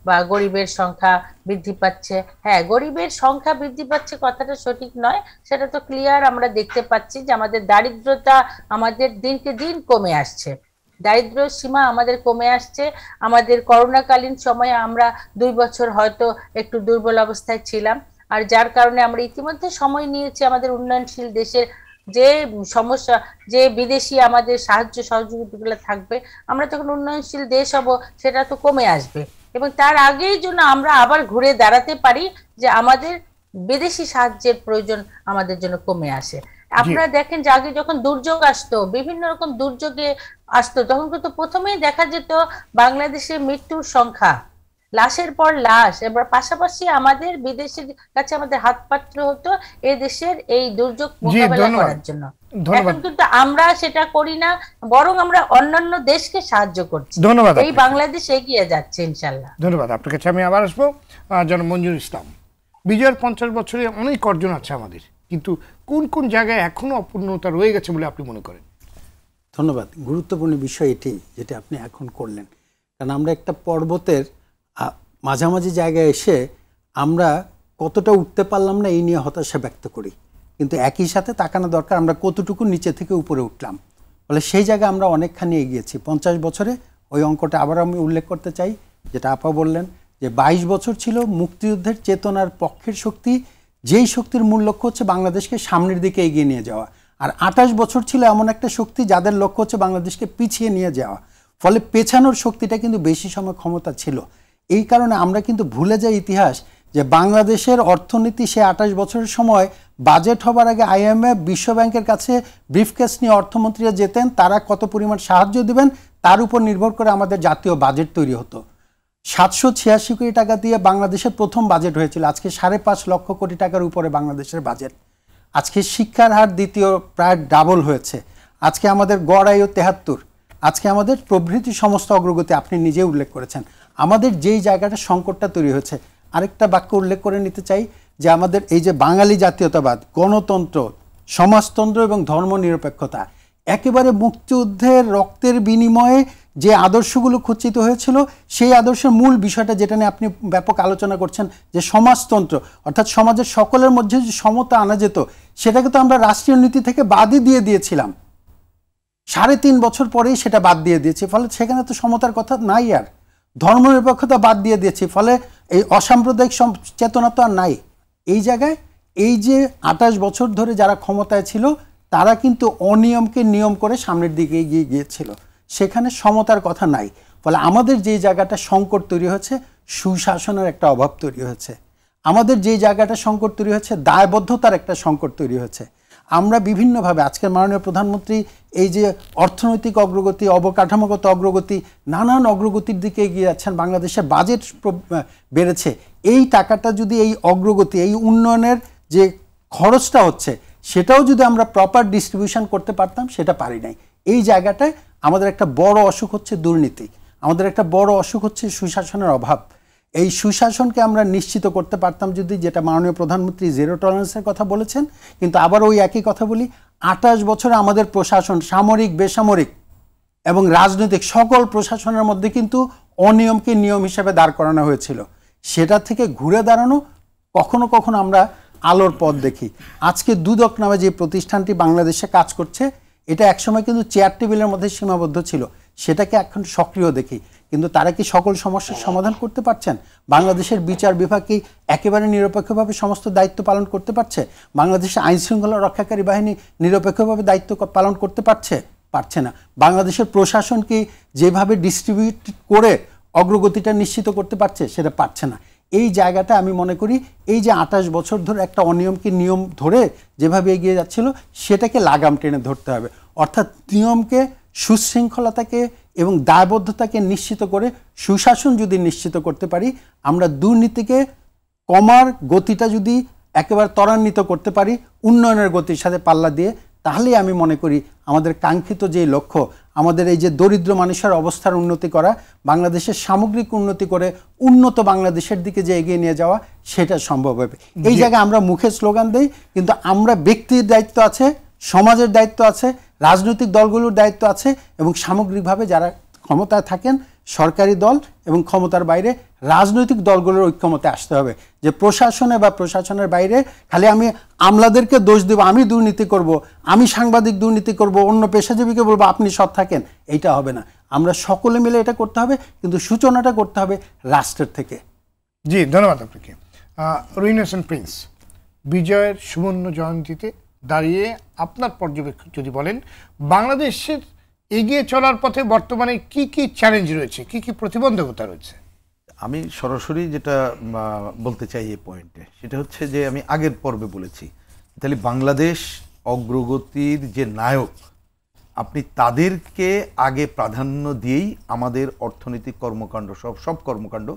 বা গরিবের সংখ্যা বৃদ্ধি পাচ্ছে। হ্যাঁ, গরিবের সংখ্যা বৃদ্ধি পাচ্ছে কথাটা সঠিক নয়, সেটা তো ক্লিয়ার আমরা দেখতে পাচ্ছি যে আমাদের দারিদ্রতা আমাদের দিনকে দিন কমে আসছে, দারিদ্র সীমা আমাদের কমে আসছে। আমাদের করোনাকালীন সময়ে আমরা 2 বছর হয়তো একটু দুর্বল অবস্থায় ছিলাম, আর যার কারণে আমরা ইতিমধ্যে সময় নিয়েছি আমাদের উন্নয়নশীল দেশের যে সমস্যা, যে বিদেশি আমাদের সাহায্য সহযোগিতাগুলো থাকবে, আমরা তখন উন্নয়নশীল দেশ হব, সেটা তো কমে আসবে, এবং তার আগেই জন্য আমরা আবার ঘুরে দাঁড়াতে পারি যে আমাদের বিদেশি সাহায্যের প্রয়োজন আমাদের জন্য কমে আসে। আপনারা দেখেন যে আগে যখন দুর্যোগ আসতো, বিভিন্ন রকম দুর্যোগে আসতো, তখন কিন্তু প্রথমেই দেখা যেত বাংলাদেশের মৃত্যুর সংখ্যা, লাশের পর লাশ, এবার পাশাপাশি আমাদের বিদেশের কাছে আমাদের হাত পাত্র হতো এই দেশের এই দুর্যোগ মোকাবেলা করার জন্য। এখন কিন্তু আমরা সেটা করি না, বরং আমরা অন্যান্য দেশকে সাহায্য করছি। ধন্যবাদ। এই বাংলাদেশ এগিয়ে যাচ্ছে ইনশাল্লাহ। ধন্যবাদ। আপনার কাছে আমি আবার আসবো। জনাব মঞ্জুর ইসলাম, বিজয়ের 50 বছরে অনেক অর্জন আছে আমাদের, কিন্তু কোন কোন জায়গায় এখনো অপূর্ণতা রয়ে গেছে বলে আপনি মনে করেন? ধন্যবাদ। গুরুত্বপূর্ণ বিষয় এটি যেটা আপনি এখন করলেন, কারণ আমরা একটা পর্বতের মাঝামাঝি জায়গায় এসে আমরা কতটা উঠতে পারলাম না এই নিয়ে হতাশা ব্যক্ত করি, কিন্তু একই সাথে তাকানো দরকার আমরা কতটুকু নিচে থেকে উপরে উঠলাম। ফলে সেই জায়গায় আমরা অনেকখানি এগিয়েছি 50 বছরে। ওই অঙ্কটা আবার আমি উল্লেখ করতে চাই, যেটা আপা বললেন যে 22 বছর ছিল মুক্তিযুদ্ধের চেতনার পক্ষের শক্তি, যেই শক্তির মূল লক্ষ্য হচ্ছে বাংলাদেশকে সামনের দিকে এগিয়ে নিয়ে যাওয়া, আর 28 বছর ছিল এমন একটা শক্তি যাদের লক্ষ্য হচ্ছে বাংলাদেশকে পিছিয়ে নিয়ে যাওয়া। ফলে পেছানোর শক্তিটা কিন্তু বেশি সময় ক্ষমতা ছিল। এই কারণে আমরা কিন্তু ভুলে যাই ইতিহাস যে বাংলাদেশের অর্থনীতি সে 28 বছরের সময় বাজেট হবার আগে IMF বিশ্বব্যাংকের কাছে ব্রিফকেস নিয়ে অর্থমন্ত্রীরা যেতেন, তারা কত পরিমাণ সাহায্য দিবেন তার উপর নির্ভর করে আমাদের জাতীয় বাজেট তৈরি হতো। 786 কোটি টাকা দিয়ে বাংলাদেশের প্রথম বাজেট হয়েছিল, আজকে 5.5 লক্ষ কোটি টাকার উপরে বাংলাদেশের বাজেট। আজকে শিক্ষার হার দ্বিতীয় প্রায় ডাবল হয়েছে, আজকে আমাদের গড় আয়ু 73, আজকে আমাদের প্রভৃতি সমস্ত অগ্রগতি আপনি নিজে উল্লেখ করেছেন। আমাদের যেই জায়গাটা সংকটটা তৈরি হয়েছে, আরেকটা বাক্য উল্লেখ করে নিতে চাই যে আমাদের এই যে বাঙালি জাতীয়তাবাদ, গণতন্ত্র, সমাজতন্ত্র এবং ধর্মনিরপেক্ষতা, একেবারে মুক্তিযুদ্ধের রক্তের বিনিময়ে যে আদর্শগুলো খচিত হয়েছিল, সেই আদর্শের মূল বিষয়টা যেটা নিয়ে আপনি ব্যাপক আলোচনা করছেন যে সমাজতন্ত্র, অর্থাৎ সমাজের সকলের মধ্যে যে সমতা আনা যেত, সেটাকে তো আমরা রাষ্ট্রীয় নীতি থেকে বাদই দিয়ে দিয়েছিলাম। 3.5 বছর পরেই সেটা বাদ দিয়ে দিয়েছি, ফলে সেখানে তো সমতার কথা নাই, আর ধর্মনিরপেক্ষতা বাদ দিয়ে দিয়েছি, ফলে এই অসাম্প্রদায়িক চেতনা তো আর নাই। এই জায়গায় এই যে 28 বছর ধরে যারা ক্ষমতায় ছিল তারা কিন্তু অনিয়মকে নিয়ম করে সামনের দিকে এগিয়ে গিয়েছিল, সেখানে সমতার কথা নাই। ফলে আমাদের যেই জায়গাটা সংকট তৈরি হয়েছে, সুশাসনের একটা অভাব তৈরি হয়েছে। আমাদের যেই জায়গাটা সংকট তৈরি হয়েছে, দায়বদ্ধতার একটা সংকট তৈরি হয়েছে। আমরা বিভিন্নভাবে আজকের মাননীয় প্রধানমন্ত্রী এই যে অর্থনৈতিক অগ্রগতি, অবকাঠামোগত অগ্রগতি, নানান অগ্রগতির দিকে এগিয়ে যাচ্ছেন, বাংলাদেশের বাজেট বেড়েছে, এই টাকাটা যদি এই অগ্রগতি, এই উন্নয়নের যে খরচটা হচ্ছে, সেটাও যদি আমরা প্রপার ডিস্ট্রিবিউশন করতে পারতাম, সেটা পারি নাই। এই জায়গাটায় আমাদের একটা বড় অসুখ হচ্ছে দুর্নীতি, আমাদের একটা বড় অসুখ হচ্ছে সুশাসনের অভাব। এই সুশাসনকে আমরা নিশ্চিত করতে পারতাম যদি, যেটা মাননীয় প্রধানমন্ত্রী জিরো টলারেন্সের কথা বলেছেন। কিন্তু আবার ওই একই কথা বলি, 28 বছরে আমাদের প্রশাসন, সামরিক, বেসামরিক এবং রাজনৈতিক সকল প্রশাসনের মধ্যে কিন্তু অনিয়মকে নিয়ম হিসেবে দাঁড় করানো হয়েছিল। সেটা থেকে ঘুরে দাঁড়ানো কখনো কখনো আমরা আলোর পথ দেখি। আজকে দুদক নামে যে প্রতিষ্ঠানটি বাংলাদেশে কাজ করছে, এটা একসময় কিন্তু চেয়ার টেবিলের মধ্যে সীমাবদ্ধ ছিল, সেটাকে এখন সক্রিয় দেখি। কিন্তু তারা কি সকল সমস্যার সমাধান করতে পারছেন? বাংলাদেশের বিচার বিভাগ কি একেবারে নিরপেক্ষভাবে সমস্ত দায়িত্ব পালন করতে পারছে? বাংলাদেশের আইন শৃঙ্খলা রক্ষাকারী বাহিনী নিরপেক্ষভাবে দায়িত্ব পালন করতে পারছে না। বাংলাদেশের প্রশাসন কি যেভাবে ডিস্ট্রিবিউট করে অগ্রগতিটা নিশ্চিত করতে পারছে? সেটা পারছে না। এই জায়গাটা আমি মনে করি এই যে 28 বছর ধরে একটা অনিয়মকে নিয়ম ধরে যেভাবে এগিয়ে যাচ্ছিল, সেটাকে লাগাম টেনে ধরতে হবে। অর্থাৎ নিয়মকে, সুশৃঙ্খলতাকে এবং দায়বদ্ধতাকে নিশ্চিত করে সুশাসন যদি নিশ্চিত করতে পারি, আমরা দুর্নীতিকে কমার গতিটা যদি একেবারে ত্বরান্বিত করতে পারি উন্নয়নের গতির সাথে পাল্লা দিয়ে, তাহলেই আমি মনে করি আমাদের কাঙ্ক্ষিত যে লক্ষ্য, আমাদের এই যে দরিদ্র মানুষের অবস্থার উন্নতি করা, বাংলাদেশের সামগ্রিক উন্নতি করে উন্নত বাংলাদেশের দিকে যে এগিয়ে নিয়ে যাওয়া, সেটা সম্ভব হবে। এই জায়গায় আমরা মুখে স্লোগান দেই, কিন্তু আমরা ব্যক্তির দায়িত্ব আছে, সমাজের দায়িত্ব আছে, রাজনৈতিক দলগুলোর দায়িত্ব আছে, এবং সামগ্রিকভাবে যারা ক্ষমতায় থাকেন, সরকারি দল এবং ক্ষমতার বাইরে রাজনৈতিক দলগুলোর ঐক্যমতে আসতে হবে। যে প্রশাসনে বা প্রশাসনের বাইরে খালি আমি আমলাদেরকে দোষ দেব, আমি দুর্নীতি করব, আমি সাংবাদিক দুর্নীতি করব, অন্য পেশাজীবীকে বলবো আপনি সৎ থাকেন, এইটা হবে না। আমরা সকলে মিলে এটা করতে হবে, কিন্তু সূচনাটা করতে হবে রাষ্ট্রের থেকে। জি, ধন্যবাদ আপনাকে। রুহিন হোসেন প্রিন্স, বিজয়ের সুবর্ণ জয়ন্তীতে দাঁড়িয়ে আপনার পর্যবেক্ষণ যদি বলেন, বাংলাদেশের এগিয়ে চলার পথে বর্তমানে কি কি চ্যালেঞ্জ রয়েছে, কি কি প্রতিবন্ধকতা রয়েছে? আমি সরাসরি যেটা বলতে চাই এই পয়েন্টে, সেটা হচ্ছে যে আমি আগের পর্বে বলেছি, তাহলে বাংলাদেশ অগ্রগতির যে নায়ক, আপনি তাদেরকে আগে প্রাধান্য দিয়েই আমাদের অর্থনৈতিক কর্মকাণ্ড সব কর্মকাণ্ড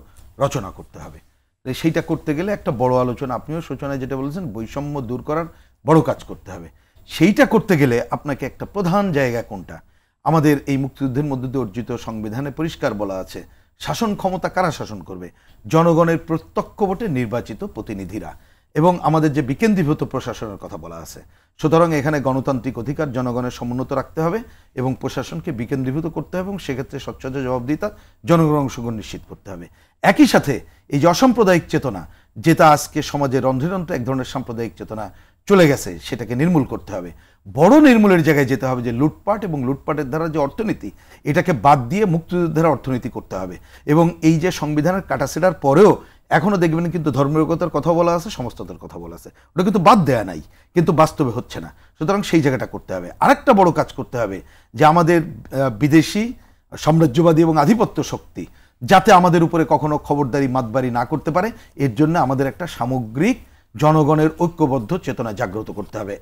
রচনা করতে হবে। সেইটা করতে গেলে একটা বড় আলোচনা, আপনিও সূচনায় যেটা বলেছেন, বৈষম্য দূর করার বড় কাজ করতে হবে। সেইটা করতে গেলে আপনাকে একটা প্রধান জায়গা কোনটা, আমাদের এই মুক্তিযুদ্ধের মধ্য দিয়ে অর্জিত সংবিধানে পরিষ্কার বলা আছে, শাসন ক্ষমতা কারা শাসন করবে? জনগণের প্রত্যক্ষ ভোটে নির্বাচিত প্রতিনিধিরা, এবং আমাদের যে বিকেন্দ্রীভূত প্রশাসনের কথা বলা আছে। সুতরাং এখানে গণতান্ত্রিক অধিকার জনগণের সমুন্নত রাখতে হবে এবং প্রশাসনকে বিকেন্দ্রীভূত করতে হবে, এবং সেক্ষেত্রে স্বচ্ছতা, জবাবদিহিতা, জনগণের অংশগ্রহণ নিশ্চিত করতে হবে। একই সাথে এই যে অসাম্প্রদায়িক চেতনা, যেটা আজকে সমাজে রন্ধ্রে রন্ধ্রে এক ধরনের সাম্প্রদায়িক চেতনা চলে গেছে, সেটাকে নির্মূল করতে হবে। বড় নির্মূলের জায়গায় যেতে হবে, যে লুটপাট এবং লুটপাটের দ্বারা যে অর্থনীতি, এটাকে বাদ দিয়ে মুক্তিযুদ্ধের অর্থনীতি করতে হবে। এবং এই যে সংবিধানের কাটাছেড়ার পরেও এখনও দেখবেন কিন্তু ধর্মনিরপেক্ষতার কথা বলা আছে, সমস্ততার কথা বলা আছে, ওটা কিন্তু বাদ দেয়া নাই, কিন্তু বাস্তবে হচ্ছে না। সুতরাং সেই জায়গাটা করতে হবে। আরেকটা বড় কাজ করতে হবে, যে আমাদের বিদেশি সাম্রাজ্যবাদী এবং আধিপত্য শক্তি যাতে আমাদের উপরে কখনো খবরদারি মাতবারি না করতে পারে, এর জন্য আমাদের একটা সামগ্রিক জনগণের ঐক্যবদ্ধ চেতনা জাগ্রত করতে হবে।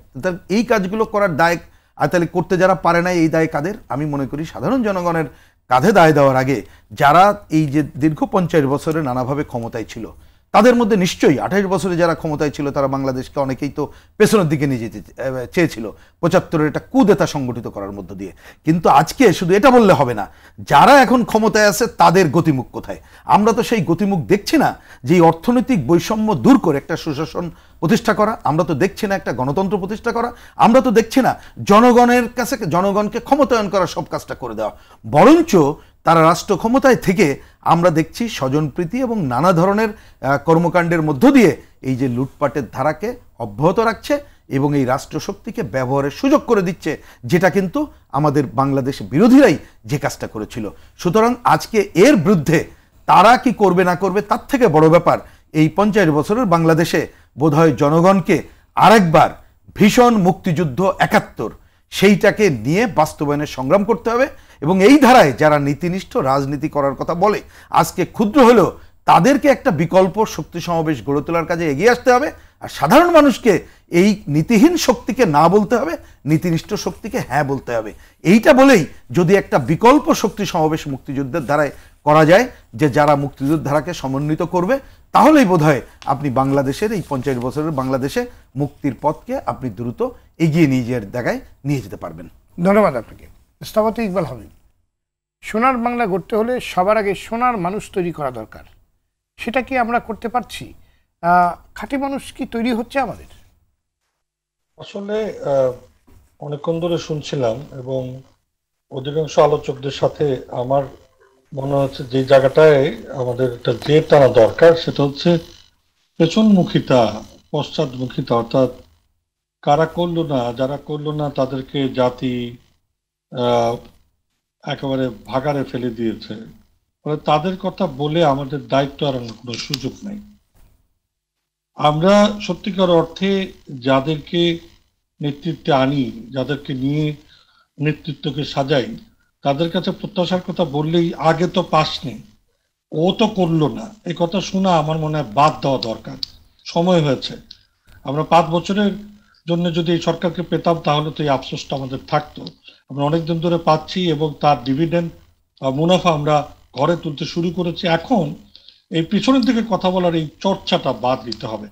এই কাজগুলো করার দায়, আর তাহলে করতে যারা পারে না, এই দায় কাদের? আমি মনে করি সাধারণ জনগণের কাঁধে দায় দেওয়ার আগে যারা এই যে দীর্ঘ 50 বছরে নানাভাবে ক্ষমতায় ছিল, তাদের মধ্যে নিশ্চয়ই 28 বছরে যারা ক্ষমতায় ছিল, তারা বাংলাদেশকে অনেকেই তো পেছনের দিকে নিয়ে যেতে চেয়েছিল 75-এর একটা কুদেতা সংগঠিত করার মধ্য দিয়ে। কিন্তু আজকে শুধু এটা বললে হবে না, যারা এখন ক্ষমতায় আছে তাদের গতিমুখ কোথায়? আমরা তো সেই গতিমুখ দেখছি না, যে এই অর্থনৈতিক বৈষম্য দূর করে একটা সুশাসন প্রতিষ্ঠা করা, আমরা তো দেখছি না একটা গণতন্ত্র প্রতিষ্ঠা করা, আমরা তো দেখছি না জনগণের কাছে, জনগণকে ক্ষমতায়ন করা সব কাজটা করে দেওয়া। বরঞ্চ তারা রাষ্ট্র ক্ষমতায় থেকে আমরা দেখছি স্বজনপ্রীতি এবং নানা ধরনের কর্মকাণ্ডের মধ্য দিয়ে এই যে লুটপাটের ধারাকে অব্যাহত রাখছে এবং এই রাষ্ট্রশক্তিকে ব্যবহারের সুযোগ করে দিচ্ছে, যেটা কিন্তু আমাদের বাংলাদেশ বিরোধীরাই যে কাজটা করেছিল। সুতরাং আজকে এর বিরুদ্ধে তারা কি করবে না করবে, তার থেকে বড় ব্যাপার এই 50 বছরের বাংলাদেশে বোধহয় জনগণকে আরেকবার ভীষণ মুক্তিযুদ্ধ 71 সেইটাকে নিয়ে বাস্তবায়নের সংগ্রাম করতে হবে। এবং এই ধারায় যারা নীতিনিষ্ঠ রাজনীতি করার কথা বলে, আজকে ক্ষুদ্র হলেও তাদেরকে একটা বিকল্প শক্তি সমাবেশ গড়ে তোলার কাজে এগিয়ে আসতে হবে। আর সাধারণ মানুষকে এই নীতিহীন শক্তিকে না বলতে হবে, নীতিনিষ্ঠ শক্তিকে হ্যাঁ বলতে হবে। এইটা বলেই যদি একটা বিকল্প শক্তি সমাবেশ মুক্তিযুদ্ধের ধারায় করা যায়, যে যারা মুক্তিযুদ্ধের ধারাকে সমন্বিত করবে, তাহলেই বোধহয় আপনি বাংলাদেশের এই 50 বছরের বাংলাদেশে মুক্তির পথকে আপনি দ্রুত এগিয়ে নিয়ে যাওয়ার জায়গায় নিয়ে যেতে পারবেন। ধন্যবাদ আপনাকে। স্থপতি ইকবাল হাবিব, সোনার বাংলা গড়তে হলে সবার আগে সোনার মানুষ তৈরি করা দরকার। সেটা কি আমরা করতে পারছি? খাঁটি মানুষ কি তৈরি হচ্ছে আমাদের? আসলে অনেকক্ষণ ধরে শুনছিলাম এবং অধিকাংশ আলোচকদের সাথে আমার মনে হচ্ছে যে জায়গাটায় আমাদের একটা জেদ টানা দরকার, সেটা হচ্ছে পেছনমুখিতা, পশ্চাৎমুখিতা, অর্থাৎ কারা করলো না, যারা করলো না তাদেরকে জাতি একেবারে ভাগাড়ে ফেলে দিয়েছে, ফলে তাদের কথা বলে আমাদের দায়িত্ব এড়ানোর কোনো সুযোগ নাই। আমরা সত্যিকার অর্থে যাদেরকে নেতৃত্বে আনি, যাদেরকে নিয়ে নেতৃত্বকে সাজাই, তাদের কাছে প্রত্যাশার কথা বললেই আগে তো পাসনি, ও তো করলো না, এই কথা শোনা আমার মনে হয় বাদ দেওয়া দরকার। সময় হয়েছে। আমরা 5 বছরের জন্য যদি এই সরকারকে পেতাম তাহলে তো এই আফসোসটা আমাদের থাকতো। আমরা অনেকদিন ধরে পাচ্ছি এবং তার ডিভিডেন্ড মুনাফা আমরা ঘরে তুলতে শুরু করেছি। এখন এই পিছনের দিকে কথা বলার এই চর্চাটা বাদ দিতে হবে।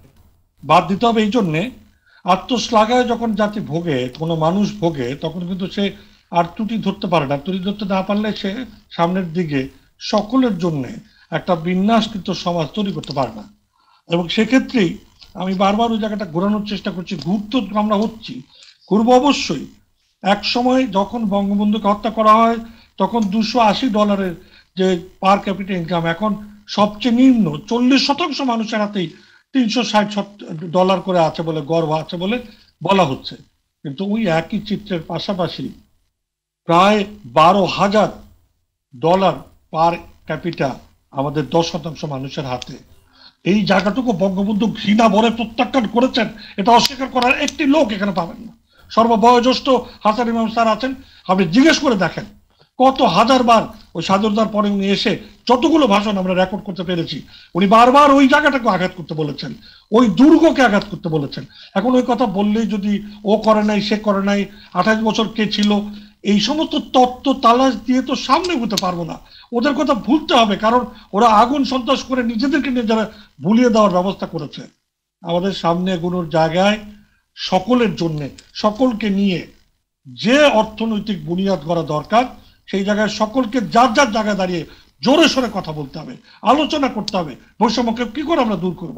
বাদ দিতে হবে এই জন্যে, আত্মশ্লাঘায় যখন জাতি ভোগে, কোনো মানুষ ভোগে, তখন কিন্তু সে আর ত্রুটি ধরতে পারে না। ত্রুটি ধরতে না পারলে সে সামনের দিকে সকলের জন্য একটা বিন্যাসকৃত সমাজ তৈরি করতে পারে না। এবং সেক্ষেত্রেই আমি বারবার ওই জায়গাটা ঘোরানোর চেষ্টা করছি। ঘুরতে আমরা হচ্ছি, ঘুরবো অবশ্যই। এক সময় যখন বঙ্গবন্ধুকে হত্যা করা হয় তখন $280 যে পার ক্যাপিটা ইনকাম, এখন সবচেয়ে নিম্ন 40% মানুষের হাতেই $360 করে আছে বলে, গর্ব আছে বলে বলা হচ্ছে। কিন্তু ওই একই চিত্রের পাশাপাশি প্রায় $12,000 পার ক্যাপিটা আমাদের 10% মানুষের হাতে। এই জায়গাটুকু বঙ্গবন্ধু ঘৃণা ভরে প্রত্যাখ্যান করেছেন, এটা অস্বীকার করার একটি লোক এখানে পাবেন না। সর্ববয়োজ্যেষ্ঠ হাসান ইমাম স্যার আছেন, আপনি জিজ্ঞেস করে দেখেন কত হাজারবার ওই স্বাধীনতার পরে উনি এসে যতগুলো ভাষণ আমরা রেকর্ড করতে পেরেছি, উনি বারবার ওই জায়গাটাকে আঘাত করতে বলেছেন, ওই দুর্গকে আঘাত করতে বলেছেন। এখন ওই কথা বললেই যদি ও করে নাই, সে করে নাই, 28 বছর কে ছিল, এই সমস্ত তত্ত্ব তালাশ দিয়ে তো সামনে হতে পারবো না। ওদের কথা ভুলতে হবে, কারণ ওরা আগুন সন্ত্রাস করে নিজেদেরকে নিজেরা ভুলিয়ে দেওয়ার ব্যবস্থা করেছে। আমাদের সামনে এগুলোর জায়গায় সকলের জন্য, সকলকে নিয়ে যে অর্থনৈতিক বুনিয়াদ করা দরকার, সেই জায়গায় সকলকে যার যার জায়গায় দাঁড়িয়ে জোরে সোরে কথা বলতে হবে, আলোচনা করতে হবে। বৈষম্যকে কি করে আমরা দূর করব?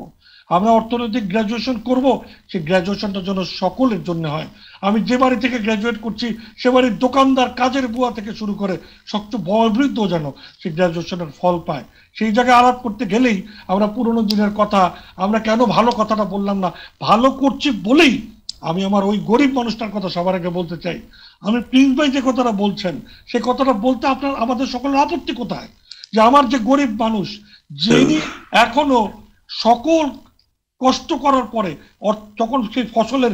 আমরা অর্থনৈতিক গ্র্যাজুয়েশন করব, সেই গ্র্যাজুয়েশনটা যেন সকলের জন্য হয়। আমি যে বাড়ি থেকে গ্র্যাজুয়েট করছি সে বাড়ির দোকানদার, কাজের বুয়া থেকে শুরু করে সবচেয়ে বয়োবৃদ্ধ যেন সেই গ্র্যাজুয়েশনের ফল পায়। সেই জায়গায় আলাপ করতে গেলেই আমরা পুরোনো দিনের কথা, আমরা কেন ভালো কথাটা বললাম না, ভালো করছি বলেই আমি আমার ওই গরিব মানুষটার কথা সবার আগে বলতে চাই। আমি প্রিন্স ভাই যে কথাটা বলছেন, সে কথাটা বলতে আপনার আমাদের সকলের আপত্তি কোথায়? যে আমার যে গরিব মানুষ, যিনি এখনো সকল কষ্ট করার পরে যখন সেই ফসলের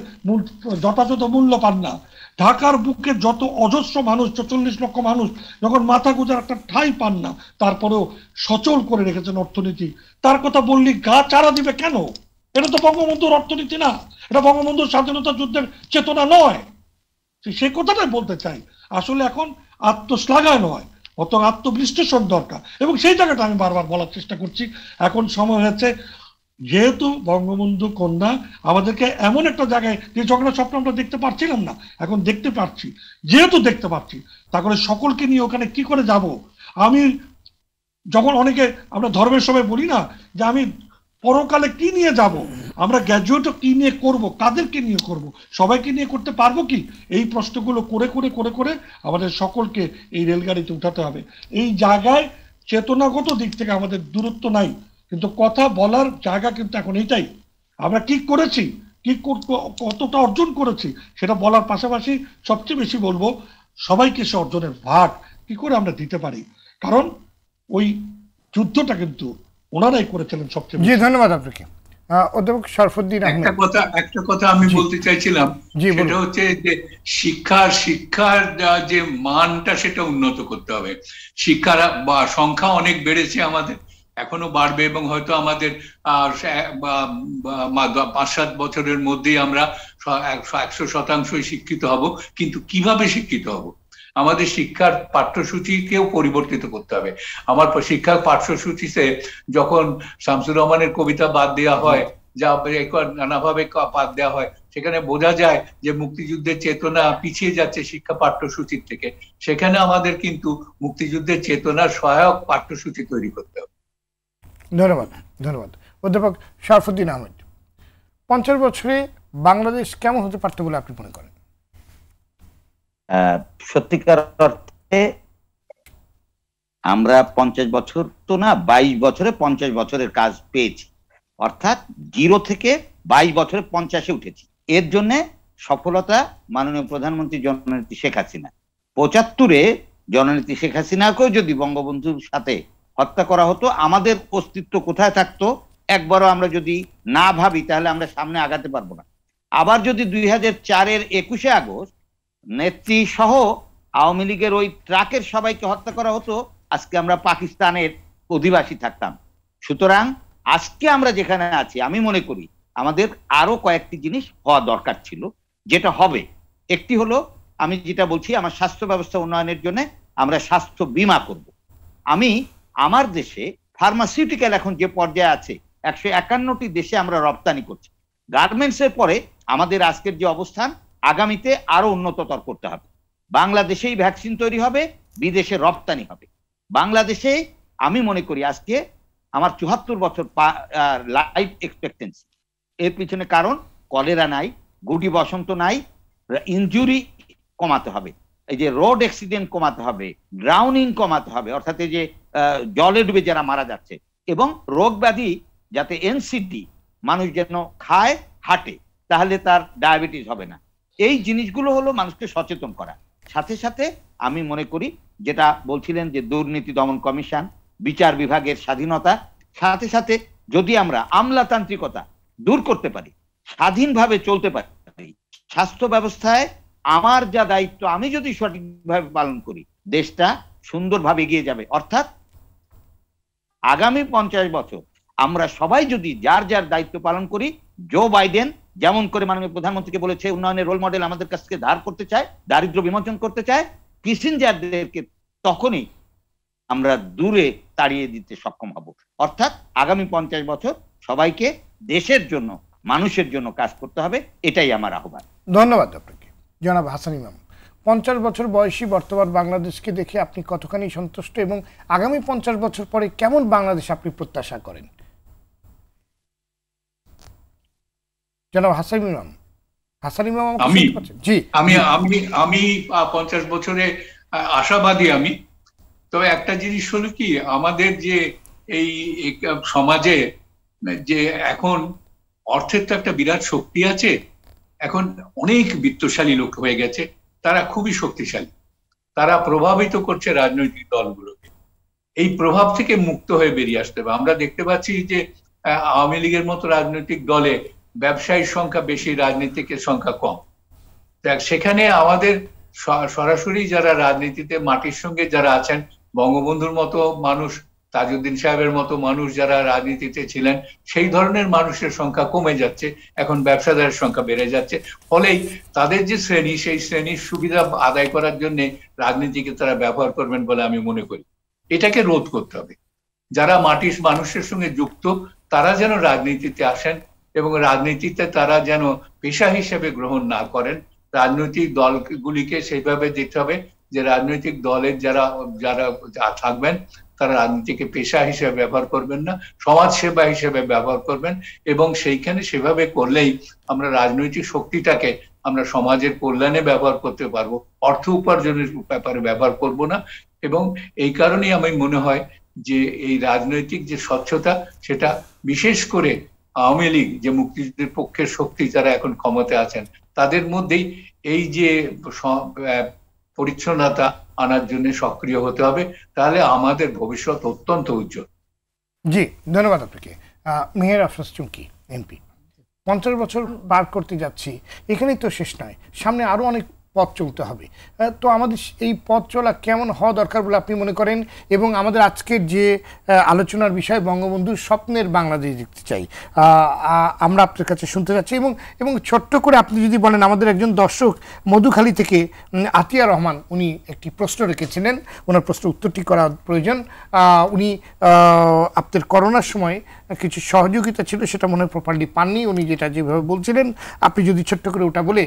যথাযথ মূল্য পান না, ঢাকার বুকে যত অজস্র মানুষ, 44 লক্ষ মানুষ যখন মাথা গোজার একটা ঠাঁই পান না, তারপরেও সচল করে রেখেছেন অর্থনীতি, তার কথা বললি গা চারা দিবে কেন? এটা তো বঙ্গবন্ধুর অর্থনীতি না, এটা বঙ্গবন্ধুর স্বাধীনতা যুদ্ধের চেতনা নয়। সে কথাটাই বলতে চাই। আসলে এখন আত্মশ্লাঘায় নয়, অত আত্মবিশ্লেষণ দরকার, এবং সেই জায়গাটা আমি বারবার বলার চেষ্টা করছি। এখন সময় হয়েছে, যেহেতু বঙ্গবন্ধু কন্যা আমাদেরকে এমন একটা জায়গায়, যে ঝগড়া স্বপ্ন আমরা দেখতে পারছিলাম না, এখন দেখতে পাচ্ছি। যেহেতু দেখতে পাচ্ছি, তাহলে সকলকে নিয়ে ওখানে কি করে যাব? আমি যখন অনেকে আমরা ধর্মের সময় বলি না যে আমি পরকালে কি নিয়ে যাব, আমরা গ্র্যাজুয়েটও কি নিয়ে করব, কাদেরকে নিয়ে করব, সবাইকে নিয়ে করতে পারবো কি? এই প্রশ্নগুলো করে করে করে করে আমাদের সকলকে এই রেলগাড়িতে উঠাতে হবে। এই জায়গায় চেতনাগত দিক থেকে আমাদের দূরত্ব নাই, কিন্তু কথা বলার জায়গা কিন্তু এখন এইটাই। আমরা কি করেছি, কি কতটা অর্জন করেছি, সেটা বলার পাশাপাশি সবচেয়ে বেশি বলবো সবাইকে সে অর্জনের ভাগ কি করে আমরা দিতে পারি। কারণ ওই যুদ্ধটা কিন্তু ওনারাই করেছিলেন সবচেয়ে। জি, ধন্যবাদ আপনাকে। অধ্যাপক শরফুদ্দীন আহমেদ, একটা কথা আমি বলতে চাইছিলাম, সেটা হচ্ছে যে শিক্ষার যে মানটা সেটা উন্নত করতে হবে। শিক্ষার সংখ্যা অনেক বেড়েছে আমাদের, এখনো বাড়বে, এবং হয়তো আমাদের 5-7 বছরের মধ্যেই আমরা 100% শিক্ষিত হব। কিন্তু কিভাবে শিক্ষিত হব? আমাদের শিক্ষার পাঠ্যসূচিকেও পরিবর্তিত করতে হবে। আমার শিক্ষার পাঠ্যসূচিতে যখন শামসুর রহমানের কবিতা বাদ দেওয়া হয়, যা নানাভাবে বাদ দেওয়া হয়, সেখানে বোঝা যায় যে মুক্তিযুদ্ধের চেতনা পিছিয়ে যাচ্ছে শিক্ষা পাঠ্যসূচির থেকে। সেখানে আমাদের কিন্তু মুক্তিযুদ্ধের চেতনার সহায়ক পাঠ্যসূচি তৈরি করতে হবে। ধন্যবাদ ধন্যবাদ। অধ্যাপক শরফুদ্দীন আহমেদ, 50 বছরে বাংলাদেশ কেমন হতে পারত বলে আপনি মনে করেন? সত্যিকার অর্থে আমরা 50 বছর তো না, 22 বছরে 50 বছরের কাজ পেয়েছি, অর্থাৎ 0 থেকে 22 বছরে 50-এ উঠেছি। এর জন্য সফলতা মাননীয় প্রধানমন্ত্রী জননেত্রী শেখ হাসিনা। 75-এ জননেত্রী শেখ হাসিনাকেও যদি বঙ্গবন্ধুর সাথে হত্যা করা হতো, আমাদের অস্তিত্ব কোথায় থাকতো একবারও আমরা যদি না ভাবি, তাহলে আমরা সামনে আগাতে পারবো না। আবার যদি 2004-এর 21শে আগস্ট নেত্রী সহ আওয়ামী লীগের ওই ট্রাকের সবাইকে হত্যা করা হতো, আজকে আমরা পাকিস্তানের অধিবাসী থাকতাম। সুতরাং আজকে আমরা যেখানে আছি, আমি মনে করি আমাদের আরো কয়েকটি জিনিস হওয়া দরকার ছিল, যেটা হবে। একটি হলো, আমি যেটা বলছি, আমার স্বাস্থ্য ব্যবস্থা উন্নয়নের জন্য আমরা স্বাস্থ্য বীমা করব। আমি আমার দেশে ফার্মাসিউটিক্যাল এখন যে পর্যায়ে আছে, 151টি দেশে আমরা রপ্তানি করছি। গার্মেন্টসের পরে আমাদের আজকের যে অবস্থান, আগামীতে আরো উন্নততর করতে হবে। বাংলাদেশেই ভ্যাকসিন তৈরি হবে, বিদেশে রপ্তানি হবে। বাংলাদেশে আমি মনে করি আজকে আমার 74 বছর লাইফ এক্সপেক্টেন্সি। এর পিছনে কারণ কলেরা নাই, গুটি বসন্ত নাই, ইনজুরি কমাতে হবে, এই যে রোড অ্যাক্সিডেন্ট কমাতে হবে, ড্রাউনিং কমাতে হবে, অর্থাৎ এই যে জলে ডুবে যারা মারা যাচ্ছে, এবং রোগ ব্যাধি যাতে এনসিডি মানুষ যেন খায় হাঁটে, তাহলে তার ডায়াবেটিস হবে না। এই জিনিসগুলো হলো মানুষকে সচেতন করা। সাথে সাথে আমি মনে করি, যেটা বলছিলেন যে দুর্নীতি দমন কমিশন, বিচার বিভাগের স্বাধীনতা, সাথে সাথে যদি আমরা আমলাতান্ত্রিকতা দূর করতে পারি, স্বাধীনভাবে চলতে পারি, স্বাস্থ্য ব্যবস্থায় আমার যা দায়িত্ব আমি যদি সঠিকভাবে পালন করি, দেশটা সুন্দরভাবে এগিয়ে যাবে। অর্থাৎ আগামী 50 বছর আমরা সবাই যদি যার যার দায়িত্ব পালন করি, জো বাইডেন যেমন করে মাননীয় প্রধানমন্ত্রীকে বলেছে উন্নয়নের রোল মডেল আমাদের কাছ থেকে ধার করতে চায়, দারিদ্র বিমোচন করতে চায়, কিসিঞ্জারদেরকে তখনই আমরা দূরে তাড়িয়ে দিতে সক্ষম হব। অর্থাৎ আগামী 50 বছর সবাইকে দেশের জন্য, মানুষের জন্য কাজ করতে হবে, এটাই আমার আহ্বান। ধন্যবাদ আপনাকে। জনাব হাসান ইমাম, 50 বছর বয়সী বর্তমান বাংলাদেশকে দেখে আপনি কতখানি সন্তুষ্ট, এবং আগামী 50 বছর পরে কেমন বাংলাদেশ আপনি প্রত্যাশা করেন? জনাব হাসান ইমাম। হাসান ইমাম, জি। আমি 50 বছরে আশাবাদী। আমি তবে একটা জিনিস হলো কি, আমাদের যে এই সমাজে যে এখন অর্থের তো একটা বিরাট শক্তি আছে, এখন অনেক বিত্তশালী লোক হয়ে গেছে, তারা খুবই শক্তিশালী, তারা প্রভাবিত করছে রাজনৈতিক দলগুলোকে। এই প্রভাব থেকে মুক্ত হয়ে বেরিয়ে আসতে হবে। আমরা দেখতে পাচ্ছি যে আওয়ামী লীগের মতো রাজনৈতিক দলে ব্যবসায়ীর সংখ্যা বেশি, রাজনীতিকের সংখ্যা কম। সেখানে আমাদের সরাসরি যারা রাজনীতিতে মাটির সঙ্গে যারা আছেন, বঙ্গবন্ধুর মতো মানুষ, তাজউদ্দিন সাহেবের মতো মানুষ যারা রাজনীতিতে ছিলেন, সেই ধরনের মানুষের সংখ্যা কমে যাচ্ছে, এখন ব্যবসাদারের সংখ্যা বেড়ে যাচ্ছে। ফলেই তাদের যে শ্রেণী, সেই শ্রেণীর সুবিধা আদায় করার জন্য রাজনীতিকে তারা ব্যবহার করবেন বলে আমি মনে করি। এটাকে রোধ করতে হবে। যারা মাটির মানুষের সঙ্গে যুক্ত, তারা যেন রাজনীতিতে আসেন, এবং রাজনীতিতে তারা যেন পেশা হিসেবে গ্রহণ না করেন। রাজনৈতিক দলগুলিকে সেইভাবে দেখতে হবে যে রাজনৈতিক দলের যারা যারা থাকবেন, তারা রাজনীতিকে পেশা হিসেবে ব্যবহার করবেন না, সমাজ সেবা হিসেবে ব্যবহার করবেন। এবং সেইখানে সেভাবে করলেই আমরা রাজনৈতিক শক্তিটাকে আমরা সমাজের কল্যাণে ব্যবহার করতে পারবো, অর্থ উপার্জনের ব্যাপারে ব্যবহার করব না। এবং এই কারণেই আমি মনে হয় যে এই রাজনৈতিক যে স্বচ্ছতা, সেটা বিশেষ করে আওয়ামী লীগ যে মুক্তিযুদ্ধের পক্ষের শক্তি যারা এখন ক্ষমতায় আছেন, তাদের মধ্যেই এই যে পরিচ্ছন্নতা আনার জন্য সক্রিয় হতে হবে, তাহলে আমাদের ভবিষ্যৎ অত্যন্ত উজ্জ্বল। জি, ধন্যবাদ আপনাকে। মেহের আফরোজ চুমকি, এমপি, 50 বছর পার করতে যাচ্ছি, এখানেই তো শেষ নয়, সামনে আরো অনেক পথ চলতে হবে। তো আমাদের এই পথ চলা কেমন হওয়া দরকার বলে আপনি মনে করেন? এবং আমাদের আজকের যে আলোচনার বিষয়, বঙ্গবন্ধুর স্বপ্নের বাংলাদেশ দেখতে চাই, আমরা আপনার কাছে শুনতে যাচ্ছি। এবং ছোট্ট করে আপনি যদি বলেন, আমাদের একজন দর্শক মধুখালী থেকে আতিয়া রহমান, উনি একটি প্রশ্ন রেখেছিলেন, ওনার প্রশ্ন উত্তরটি করা প্রয়োজন। উনি আপনাদের করোনার সময় কিছু সহযোগিতা ছিল, সেটা মনে হয় প্রপারলি পাননি, উনি যেটা যেভাবে বলছিলেন, আপনি যদি ছোট্ট করে ওটা বলে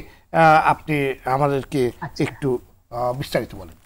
আপনি আমাদেরকে একটু বিস্তারিত বলেন।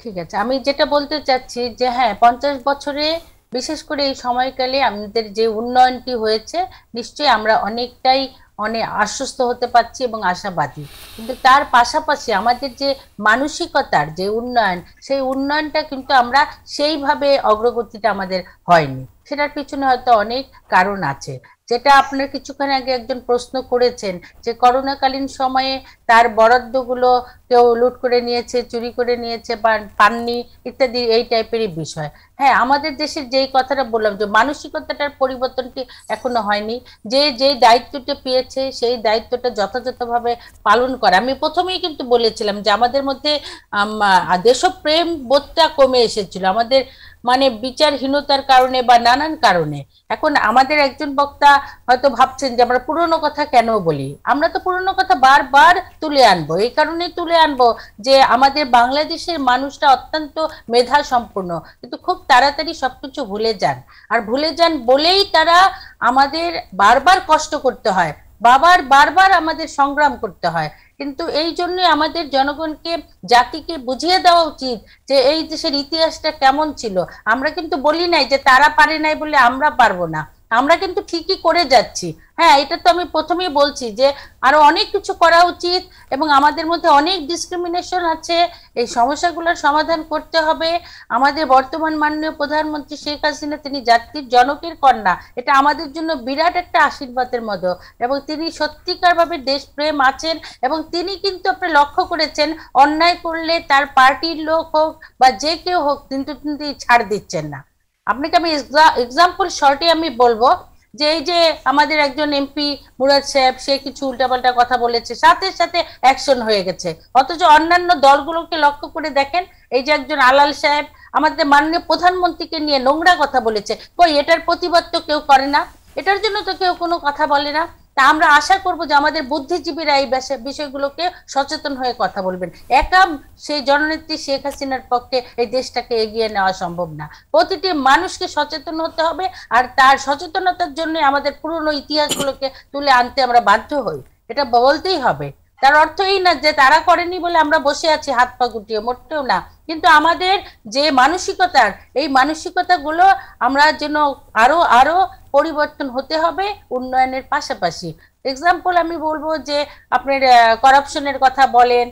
ঠিক আছে, আমি যেটা বলতে চাচ্ছি যে হ্যাঁ, 50 বছরে বিশেষ করে এই সময়কালে আমাদের যে উন্নয়নটি হয়েছে নিশ্চয়ই আমরা অনেকটাই অনেক আশ্বস্ত হতে পারছি এবং আশাবাদী, কিন্তু তার পাশাপাশি আমাদের যে মানসিকতার যে উন্নয়ন, সেই উন্নয়নটা কিন্তু আমরা সেইভাবে অগ্রগতিটা আমাদের হয়নি। সেটার পিছনে হয়তো অনেক কারণ আছে, যেটা আপনার কিছুক্ষণ আগে একজন প্রশ্ন করেছেন যে করোনাকালীন সময়ে তার বরাদ্দগুলো কেউ লুট করে নিয়েছে, চুরি করে নিয়েছে বা পাননি ইত্যাদি এই টাইপেরই বিষয়। হ্যাঁ, আমাদের দেশের যেই কথাটা বললাম যে মানসিকতাটার পরিবর্তনটি এখনো হয়নি, যে যেই দায়িত্বটা পেয়েছে সেই দায়িত্বটা যথাযথভাবে পালন করা। আমি প্রথমেই কিন্তু বলেছিলাম যে আমাদের মধ্যে দেশপ্রেম বোধটা কমে এসেছিল, আমাদের মানে বিচারহীনতার কারণে বা নানান কারণে। এখন আমাদের একজন বক্তা হয়তো ভাবছেন যে আমরা পুরনো কথা কেন বলি। আমরা তো পুরনো কথা বারবার তুলে আনবো, এই কারণে তুলে আনবো যে আমাদের বাংলাদেশের মানুষরা অত্যন্ত মেধা সম্পন্ন, কিন্তু খুব তাড়াতাড়ি সবকিছু ভুলে যান। আর ভুলে যান বলেই তারা আমাদের বারবার কষ্ট করতে হয়, বারবার আমাদের সংগ্রাম করতে হয়। কিন্তু এই জন্য আমাদের জনগণকে, জাতিকে বুঝিয়ে দেওয়া উচিত যে এই দেশের ইতিহাসটা কেমন ছিল। আমরা কিন্তু বলি নাই যে তারা পারে নাই বলে আমরা পারবো না, আমরা কিন্তু ঠিকই করে যাচ্ছি। হ্যাঁ, এটা তো আমি প্রথমেই বলছি যে আরো অনেক কিছু করা উচিত এবং আমাদের মধ্যে অনেক ডিসক্রিমিনেশন আছে, এই সমস্যাগুলোর সমাধান করতে হবে। আমাদের বর্তমান মাননীয় প্রধানমন্ত্রী শেখ হাসিনা, তিনি জাতির জনকের কন্যা, এটা আমাদের জন্য বিরাট একটা আশীর্বাদের মতো, এবং তিনি সত্যিকারভাবে দেশপ্রেম আছেন এবং তিনি কিন্তু আপনি লক্ষ্য করেছেন অন্যায় করলে তার পার্টির লোক হোক বা যে কেউ হোক কিন্তু তিনি ছাড় দিচ্ছেন না। আপনাকে আমি এক্সাম্পল শর্টে আমি বলবো যে এই যে আমাদের একজন এমপি মুরাদ সাহেব, সে কিছু উল্টাপাল্টা কথা বলেছে, সাথে সাথে অ্যাকশন হয়ে গেছে। অথচ অন্যান্য দলগুলোকে লক্ষ্য করে দেখেন, এই যে একজন আলাল সাহেব আমাদের মাননীয় প্রধানমন্ত্রীকে নিয়ে নোংরা কথা বলেছে, কই এটার প্রতিবাদ তো কেউ করে না, এটার জন্য তো কেউ কোনো কথা বলে না। তা আমরা আশা করব যে আমাদের বুদ্ধিজীবীরা এই বিষয়গুলোকে সচেতন হয়ে কথা বলবেন। একা সেই জননেত্রী শেখ হাসিনার পক্ষে এই দেশটাকে এগিয়ে নেওয়া সম্ভব না, প্রতিটি মানুষকে সচেতন হতে হবে, আর তার সচেতনতার জন্য আমাদের পুরনো ইতিহাসগুলোকে তুলে আনতে আমরা বাধ্য হই, এটা বলতেই হবে। তার অর্থ এই না যে তারা করেনি বলে আমরা বসে আছি হাত পা গুটিয়ে, মোটেও না। কিন্তু আমাদের যে মানসিকতার, এই মানসিকতাগুলো আমরা যেন আরো আরো পরিবর্তন হতে হবে উন্নয়নের পাশাপাশি। এক্সাম্পল আমি বলবো যে আপনার করাপশনের কথা বলেন,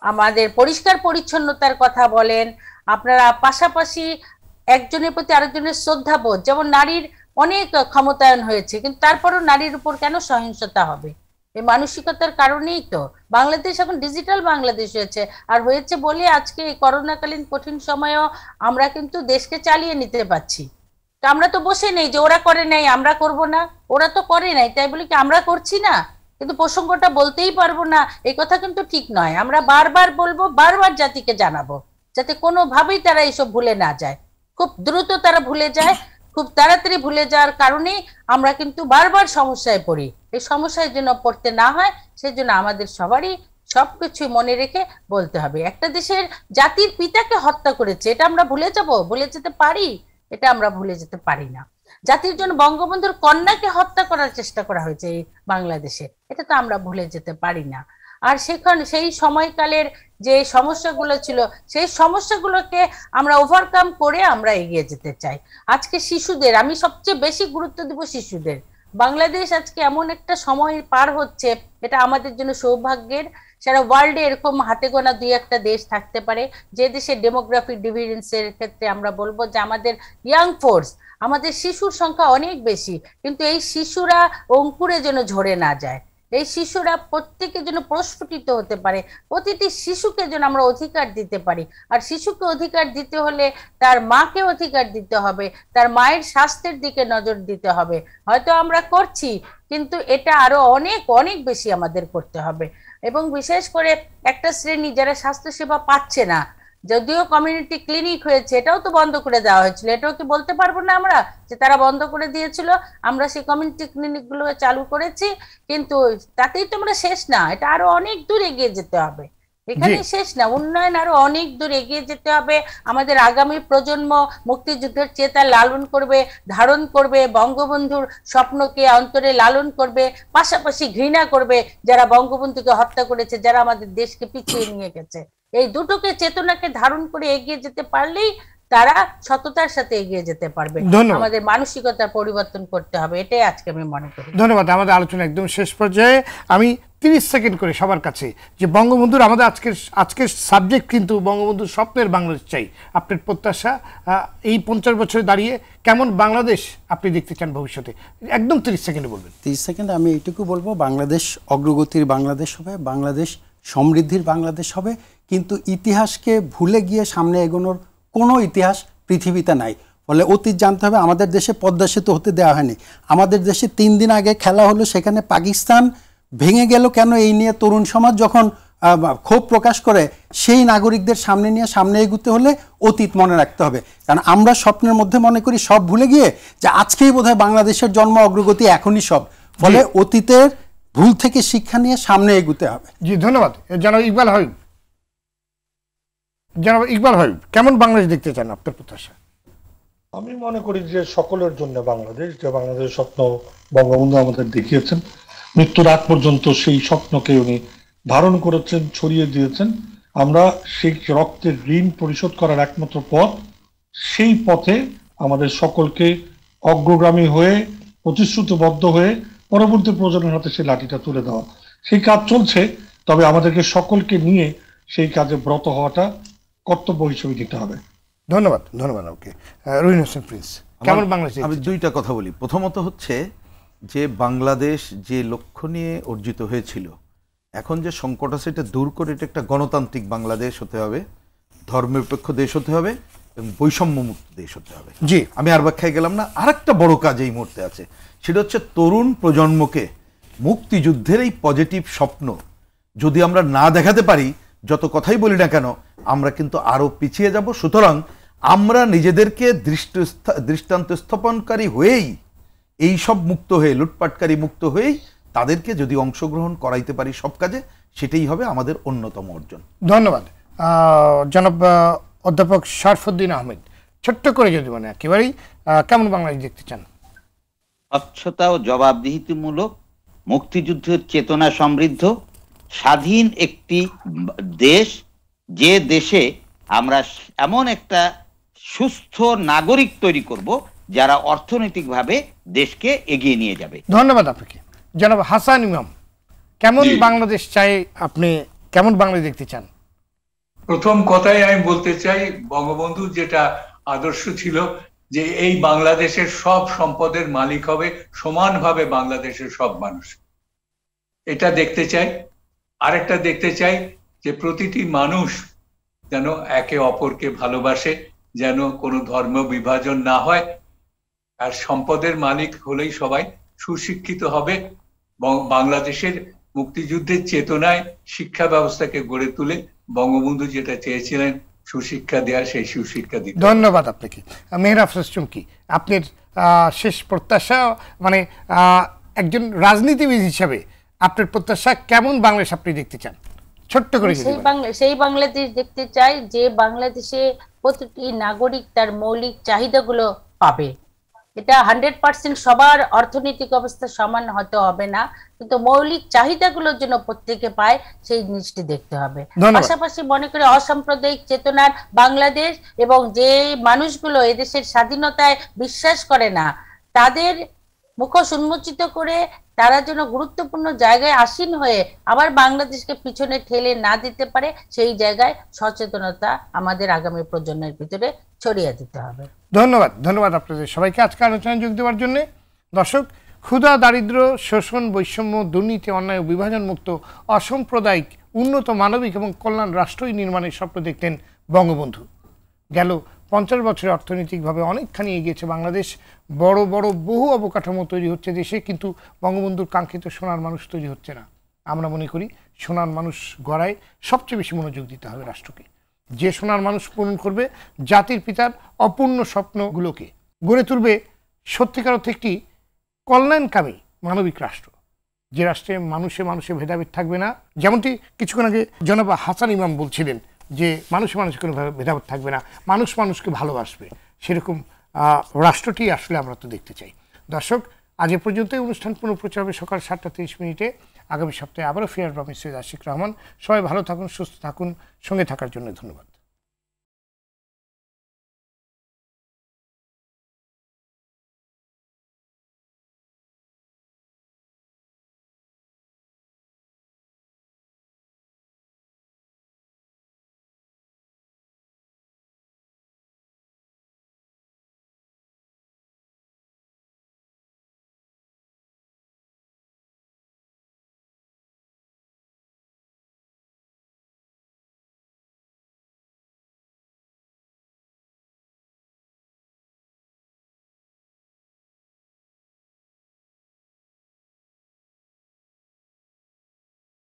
আমাদের পরিষ্কার পরিচ্ছন্নতার কথা বলেন, আপনারা পাশাপাশি একজনের প্রতি আরেকজনের শ্রদ্ধাবোধ, যেমন নারীর অনেক ক্ষমতায়ন হয়েছে, কিন্তু তারপরও নারীর উপর কেন সহিংসতা হবে? এই মানসিকতার কারণেই তো বাংলাদেশ এখন ডিজিটাল বাংলাদেশ হয়েছে, আর হয়েছে বলে আজকে এই করোনাকালীন কঠিন সময়েও আমরা কিন্তু দেশকে চালিয়ে নিতে পারছি। তো আমরা তো বসে নেই যে ওরা করে নাই আমরা করব না, ওরা তো করে নাই তাই বলে কি আমরা করছি না? কিন্তু প্রসঙ্গটা বলতেই পারবো না, এই কথা কিন্তু ঠিক নয়। আমরা বারবার বলবো, বারবার জাতিকে জানাবো, যাতে কোনোভাবেই তারা এইসব ভুলে না যায়। খুব দ্রুত তারা ভুলে যায়, খুব তাড়াতাড়ি ভুলে যাওয়ার কারণে আমরা কিন্তু বারবার সমস্যায় পড়ি। এই সমস্যায় যেন পড়তে না হয় সেজন্য আমাদের সবারই সবকিছু মনে রেখে বলতে হবে। একটা দেশের জাতির পিতাকে হত্যা করেছে, এটা আমরা ভুলে যাব? ভুলে যেতে পারি? এটা আমরা ভুলে যেতে পারি না। জাতির জন্য বঙ্গবন্ধুর কন্যাকে হত্যা করার চেষ্টা করা হয়েছে এই বাংলাদেশে, এটা তো আমরা ভুলে যেতে পারি না। আর সেই সময়কালের যে সমস্যাগুলো ছিল, সেই সমস্যাগুলোকে আমরা ওভারকাম করে আমরা এগিয়ে যেতে চাই। আজকে শিশুদের আমি সবচেয়ে বেশি গুরুত্ব দেব, শিশুদের। বাংলাদেশ আজকে এমন একটা সময় পার হচ্ছে, এটা আমাদের জন্য সৌভাগ্যের। সারা ওয়ার্ল্ডে এরকম হাতে গোনা 2-1টা দেশ থাকতে পারে যে দেশে ডেমোগ্রাফিক ডিভিডেন্সের ক্ষেত্রে আমরা বলবো যে আমাদের ইয়াং ফোর্স, আমাদের শিশুর সংখ্যা অনেক বেশি, কিন্তু এই শিশুরা অঙ্কুরে যেন ঝরে না যায়, এই শিশুরা প্রত্যেকের জন্য প্রস্ফুটিত হতে পারে, প্রতিটি শিশুকে যেন আমরা অধিকার দিতে পারি। আর শিশুকে অধিকার দিতে হলে তার মাকে অধিকার দিতে হবে, তার মায়ের স্বাস্থ্যের দিকে নজর দিতে হবে। হয়তো আমরা করছি, কিন্তু এটা আরো অনেক অনেক বেশি আমাদের করতে হবে। এবং বিশেষ করে একটা শ্রেণী যারা স্বাস্থ্যসেবা পাচ্ছে না, যদিও কমিউনিটি ক্লিনিক হয়েছে, এটাও তো বন্ধ করে দেওয়া হয়েছিল, এটাও কি বলতে পারবো না আমরা যে তারা বন্ধ করে দিয়েছিল? আমরা সেই কমিউনিটি ক্লিনিকগুলো চালু করেছি, কিন্তু তাতেই তো আমরা শেষ না, এটা আরো অনেক দূর এগিয়ে যেতে হবে, এখানে শেষ না। উন্নয়ন আরো অনেক দূর এগিয়ে যেতে হবে। আমাদের আগামী প্রজন্ম মুক্তিযুদ্ধের চেতা লালন করবে, ধারণ করবে, বঙ্গবন্ধুর স্বপ্নকে অন্তরে লালন করবে, পাশাপাশি ঘৃণা করবে যারা বঙ্গবন্ধুকে হত্যা করেছে, যারা আমাদের দেশকে পিছিয়ে নিয়ে গেছে। এই দুটোকে, চেতনাকে ধারণ করে এগিয়ে যেতে পারলেই তারা সততার সাথে এগিয়ে যেতে পারবে। ধন্যবাদ। আমাদের মানসিকতা পরিবর্তন করতে হবে, এটাই আজকে আমি মনে করি। ধন্যবাদ। আমাদের আলোচনা একদম শেষ পর্যায়ে। আমি 30 সেকেন্ড করে সবার কাছে যে বঙ্গবন্ধুর আমাদের আজকের সাবজেক্ট কিন্তু বঙ্গবন্ধুর স্বপ্নের বাংলাদেশ চাই। আপনার প্রত্যাশা এই 50 বছরে দাঁড়িয়ে কেমন বাংলাদেশ আপনি দেখতে চান ভবিষ্যতে, একদম 30 সেকেন্ডে বলবেন। 30 সেকেন্ড আমি এইটুকু বলবো, বাংলাদেশ অগ্রগতির বাংলাদেশ হবে, বাংলাদেশ সমৃদ্ধির বাংলাদেশ হবে, কিন্তু ইতিহাসকে ভুলে গিয়ে সামনে এগোনোর কোনো ইতিহাস পৃথিবীতে নাই। ফলে অতীত জানতে হবে। আমাদের দেশে পদ্মা সেতু হতে দেওয়া হয়নি, আমাদের দেশে 3 দিন আগে খেলা হলো, সেখানে পাকিস্তান ভেঙে গেল কেন, এই নিয়ে তরুণ সমাজ যখন ক্ষোভ প্রকাশ করে, সেই নাগরিকদের সামনে নিয়ে সামনে এগুতে হলে অতীত মনে রাখতে হবে। কারণ আমরা স্বপ্নের মধ্যে মনে করি সব ভুলে গিয়ে যে আজকেই বোধহয় বাংলাদেশের জন্ম, অগ্রগতি এখনই সব। ফলে অতীতের ভুল থেকে শিক্ষা নিয়ে সামনে এগুতে হবে। জি ধন্যবাদ। জনাব ইকবাল হাবিব, কেমন বাংলাদেশ দেখতে চান, আপনার প্রত্যাশা? আমি মনে করি যে সকলের জন্য বাংলাদেশ, যে বাংলাদেশের স্বপ্ন বঙ্গবন্ধু আমাদের দেখিয়েছেন, মৃত্যুর আগ পর্যন্ত সেই স্বপ্নকে উনি ধারণ করেছেন, ছড়িয়ে দিয়েছেন। আমরা সেই রক্তের ঋণ পরিশোধ করার একমাত্র পথ, সেই পথে আমাদের সকলকে অগ্রগামী হয়ে প্রতিশ্রুতিবদ্ধ হয়ে পরবর্তী প্রজন্মের হাতে সেই লাঠিটা তুলে দেওয়া, সেই কাজ চলছে। তবে আমাদেরকে সকলকে নিয়ে সেই কাজে ব্রত হওয়াটা কর্তব্য হিসেবে দিতে হবে। ধন্যবাদ। ওকে, রহিন হোসেন প্রিন্স, কেমন বাংলাদেশ? আমি দুইটা কথা বলি। প্রথমত হচ্ছে যে বাংলাদেশ যে লক্ষ্য নিয়ে অর্জিত হয়েছিল, এখন যে সংকট আছে এটা দূর করে এটা একটা গণতান্ত্রিক বাংলাদেশ হতে হবে, ধর্মনিরপেক্ষ দেশ হতে হবে এবং বৈষম্যমুক্ত দেশ হতে হবে। জি, আমি আর ব্যাখ্যায় গেলাম না। আরেকটা বড় কাজ এই মুহূর্তে আছে, সেটা হচ্ছে তরুণ প্রজন্মকে মুক্তিযুদ্ধের এই পজিটিভ স্বপ্ন যদি আমরা না দেখাতে পারি, যত কথাই বলি না কেন, আমরা কিন্তু আরো পিছিয়ে যাব। সুতরাং আমরা নিজেদেরকে দৃষ্টান্ত স্থাপনকারী হয়েই, এই সব মুক্ত হয়ে, লুটপাটকারী মুক্ত হয়েই তাদেরকে যদি অংশগ্রহণ করাইতে পারি সব কাজে, সেটাই হবে আমাদের অন্যতম অর্জন। ধন্যবাদ। জনাব অধ্যাপক শরফুদ্দিন আহমেদ, ছোট্ট করে যদি মানে একেবারেই কেমন বাংলাদেশ দেখতে চান? স্বচ্ছতা ও জবাবদিহিতামূলক, মুক্তিযুদ্ধের চেতনা সমৃদ্ধ, স্বাধীন একটি দেশ, যে দেশে আমরা এমন একটা সুস্থ নাগরিক তৈরি করব যারা অর্থনৈতিকভাবে দেশকে এগিয়ে নিয়ে যাবে। ধন্যবাদ আপনাকে। জনাব হাসান ইমাম, কেমন বাংলাদেশ চাই আপনি, কেমন বাংলাদেশ দেখতে চান? প্রথম কথাই আমি বলতে চাই, বঙ্গবন্ধু যেটা আদর্শ ছিল যে এই বাংলাদেশের সব সম্পদের মালিক হবে সমানভাবে বাংলাদেশের সব মানুষ, এটা দেখতে চাই। আরেকটা দেখতে চাই যে প্রতিটি মানুষ যেন একে অপরকে ভালোবাসে, যেন কোনো ধর্ম বিভাজন না হয়, আর সম্পদের মালিক হলেই সবাই সুশিক্ষিত হবে। বাংলাদেশের মুক্তিযুদ্ধের চেতনায় শিক্ষা ব্যবস্থাকে গড়ে তুলে বঙ্গবন্ধু যেটা চেয়েছিলেন সুশিক্ষা দেওয়া, সেই সুশিক্ষা দিতে। ধন্যবাদ আপনাকে। মেহের আফরোজ চুমকি, আপনার শেষ প্রত্যাশা, মানে একজন রাজনীতিবিদ হিসাবে আপনার প্রত্যাশা, কেমন বাংলাদেশ আপনি দেখতে চান? ছোট্ট করে। সেই বাংলাদেশ দেখতে চাই যে বাংলাদেশে প্রতিটি নাগরিক তার মৌলিক চাহিদাগুলো পাবে। এটা 100% সবার অর্থনৈতিক অবস্থা সমান হতে হবে না, কিন্তু মৌলিক চাহিদাগুলোর জন্য প্রত্যেকে পায়, সেই জিনিসটি দেখতে হবে। পাশাপাশি মনে করি অসাম্প্রদায়িক চেতনার বাংলাদেশ, এবং যে মানুষগুলো এদেশের স্বাধীনতায় বিশ্বাস করে না তাদের মুখোশ উন্মোচিত করে তারা যেন গুরুত্বপূর্ণ জায়গায় আসীন হয়ে আবার বাংলাদেশকে পিছনে ঠেলে না দিতে পারে, সেই জায়গায় সচেতনতা আমাদের আগামী প্রজন্মের ভিতরে ছড়িয়ে দিতে হবে। ধন্যবাদ আপনাদের সবাইকে আজকে আলোচনায় যোগ দেওয়ার জন্য। দর্শক, ক্ষুধা, দারিদ্র, শোষণ, বৈষম্য, দুর্নীতি, অন্যায় ও বিভাজন মুক্ত অসাম্প্রদায়িক উন্নত মানবিক এবং কল্যাণ রাষ্ট্রই নির্মাণের স্বপ্ন দেখতেন বঙ্গবন্ধু। গেল 50 বছরে অর্থনৈতিকভাবে অনেকখানি এগিয়েছে বাংলাদেশ, বড় বড় বহু অবকাঠামো তৈরি হচ্ছে দেশে, কিন্তু বঙ্গবন্ধুর কাঙ্ক্ষিত সোনার মানুষ তৈরি হচ্ছে না। আমরা মনে করি সোনার মানুষ গড়ায় সবচেয়ে বেশি মনোযোগ দিতে হবে রাষ্ট্রকে। যে সোনার মানুষ পূরণ করবে জাতির পিতার অপূর্ণ স্বপ্নগুলোকে, গড়ে তুলবে সত্যিকার অর্থে একটি কল্যাণকামী মানবিক রাষ্ট্র, যে রাষ্ট্রে মানুষে মানুষে ভেদাভেদ থাকবে না। যেমনটি কিছুক্ষণ আগে জনাব হাসান ইমাম বলছিলেন যে মানুষে মানুষে কোনো ভেদাভেদ থাকবে না, মানুষ মানুষকে ভালোবাসবে, সেরকম রাষ্ট্রটি আসলে আমরা তো দেখতে চাই। দর্শক, আজ এ পর্যন্তই। অনুষ্ঠান পুনঃপ্রচার হবে সকাল 7:30। আগামী সপ্তাহে আবারও ফিরে আসবো আমি সৈয়দ আশিক রহমান। সবাই ভালো থাকুন, সুস্থ থাকুন, সঙ্গে থাকার জন্য ধন্যবাদ।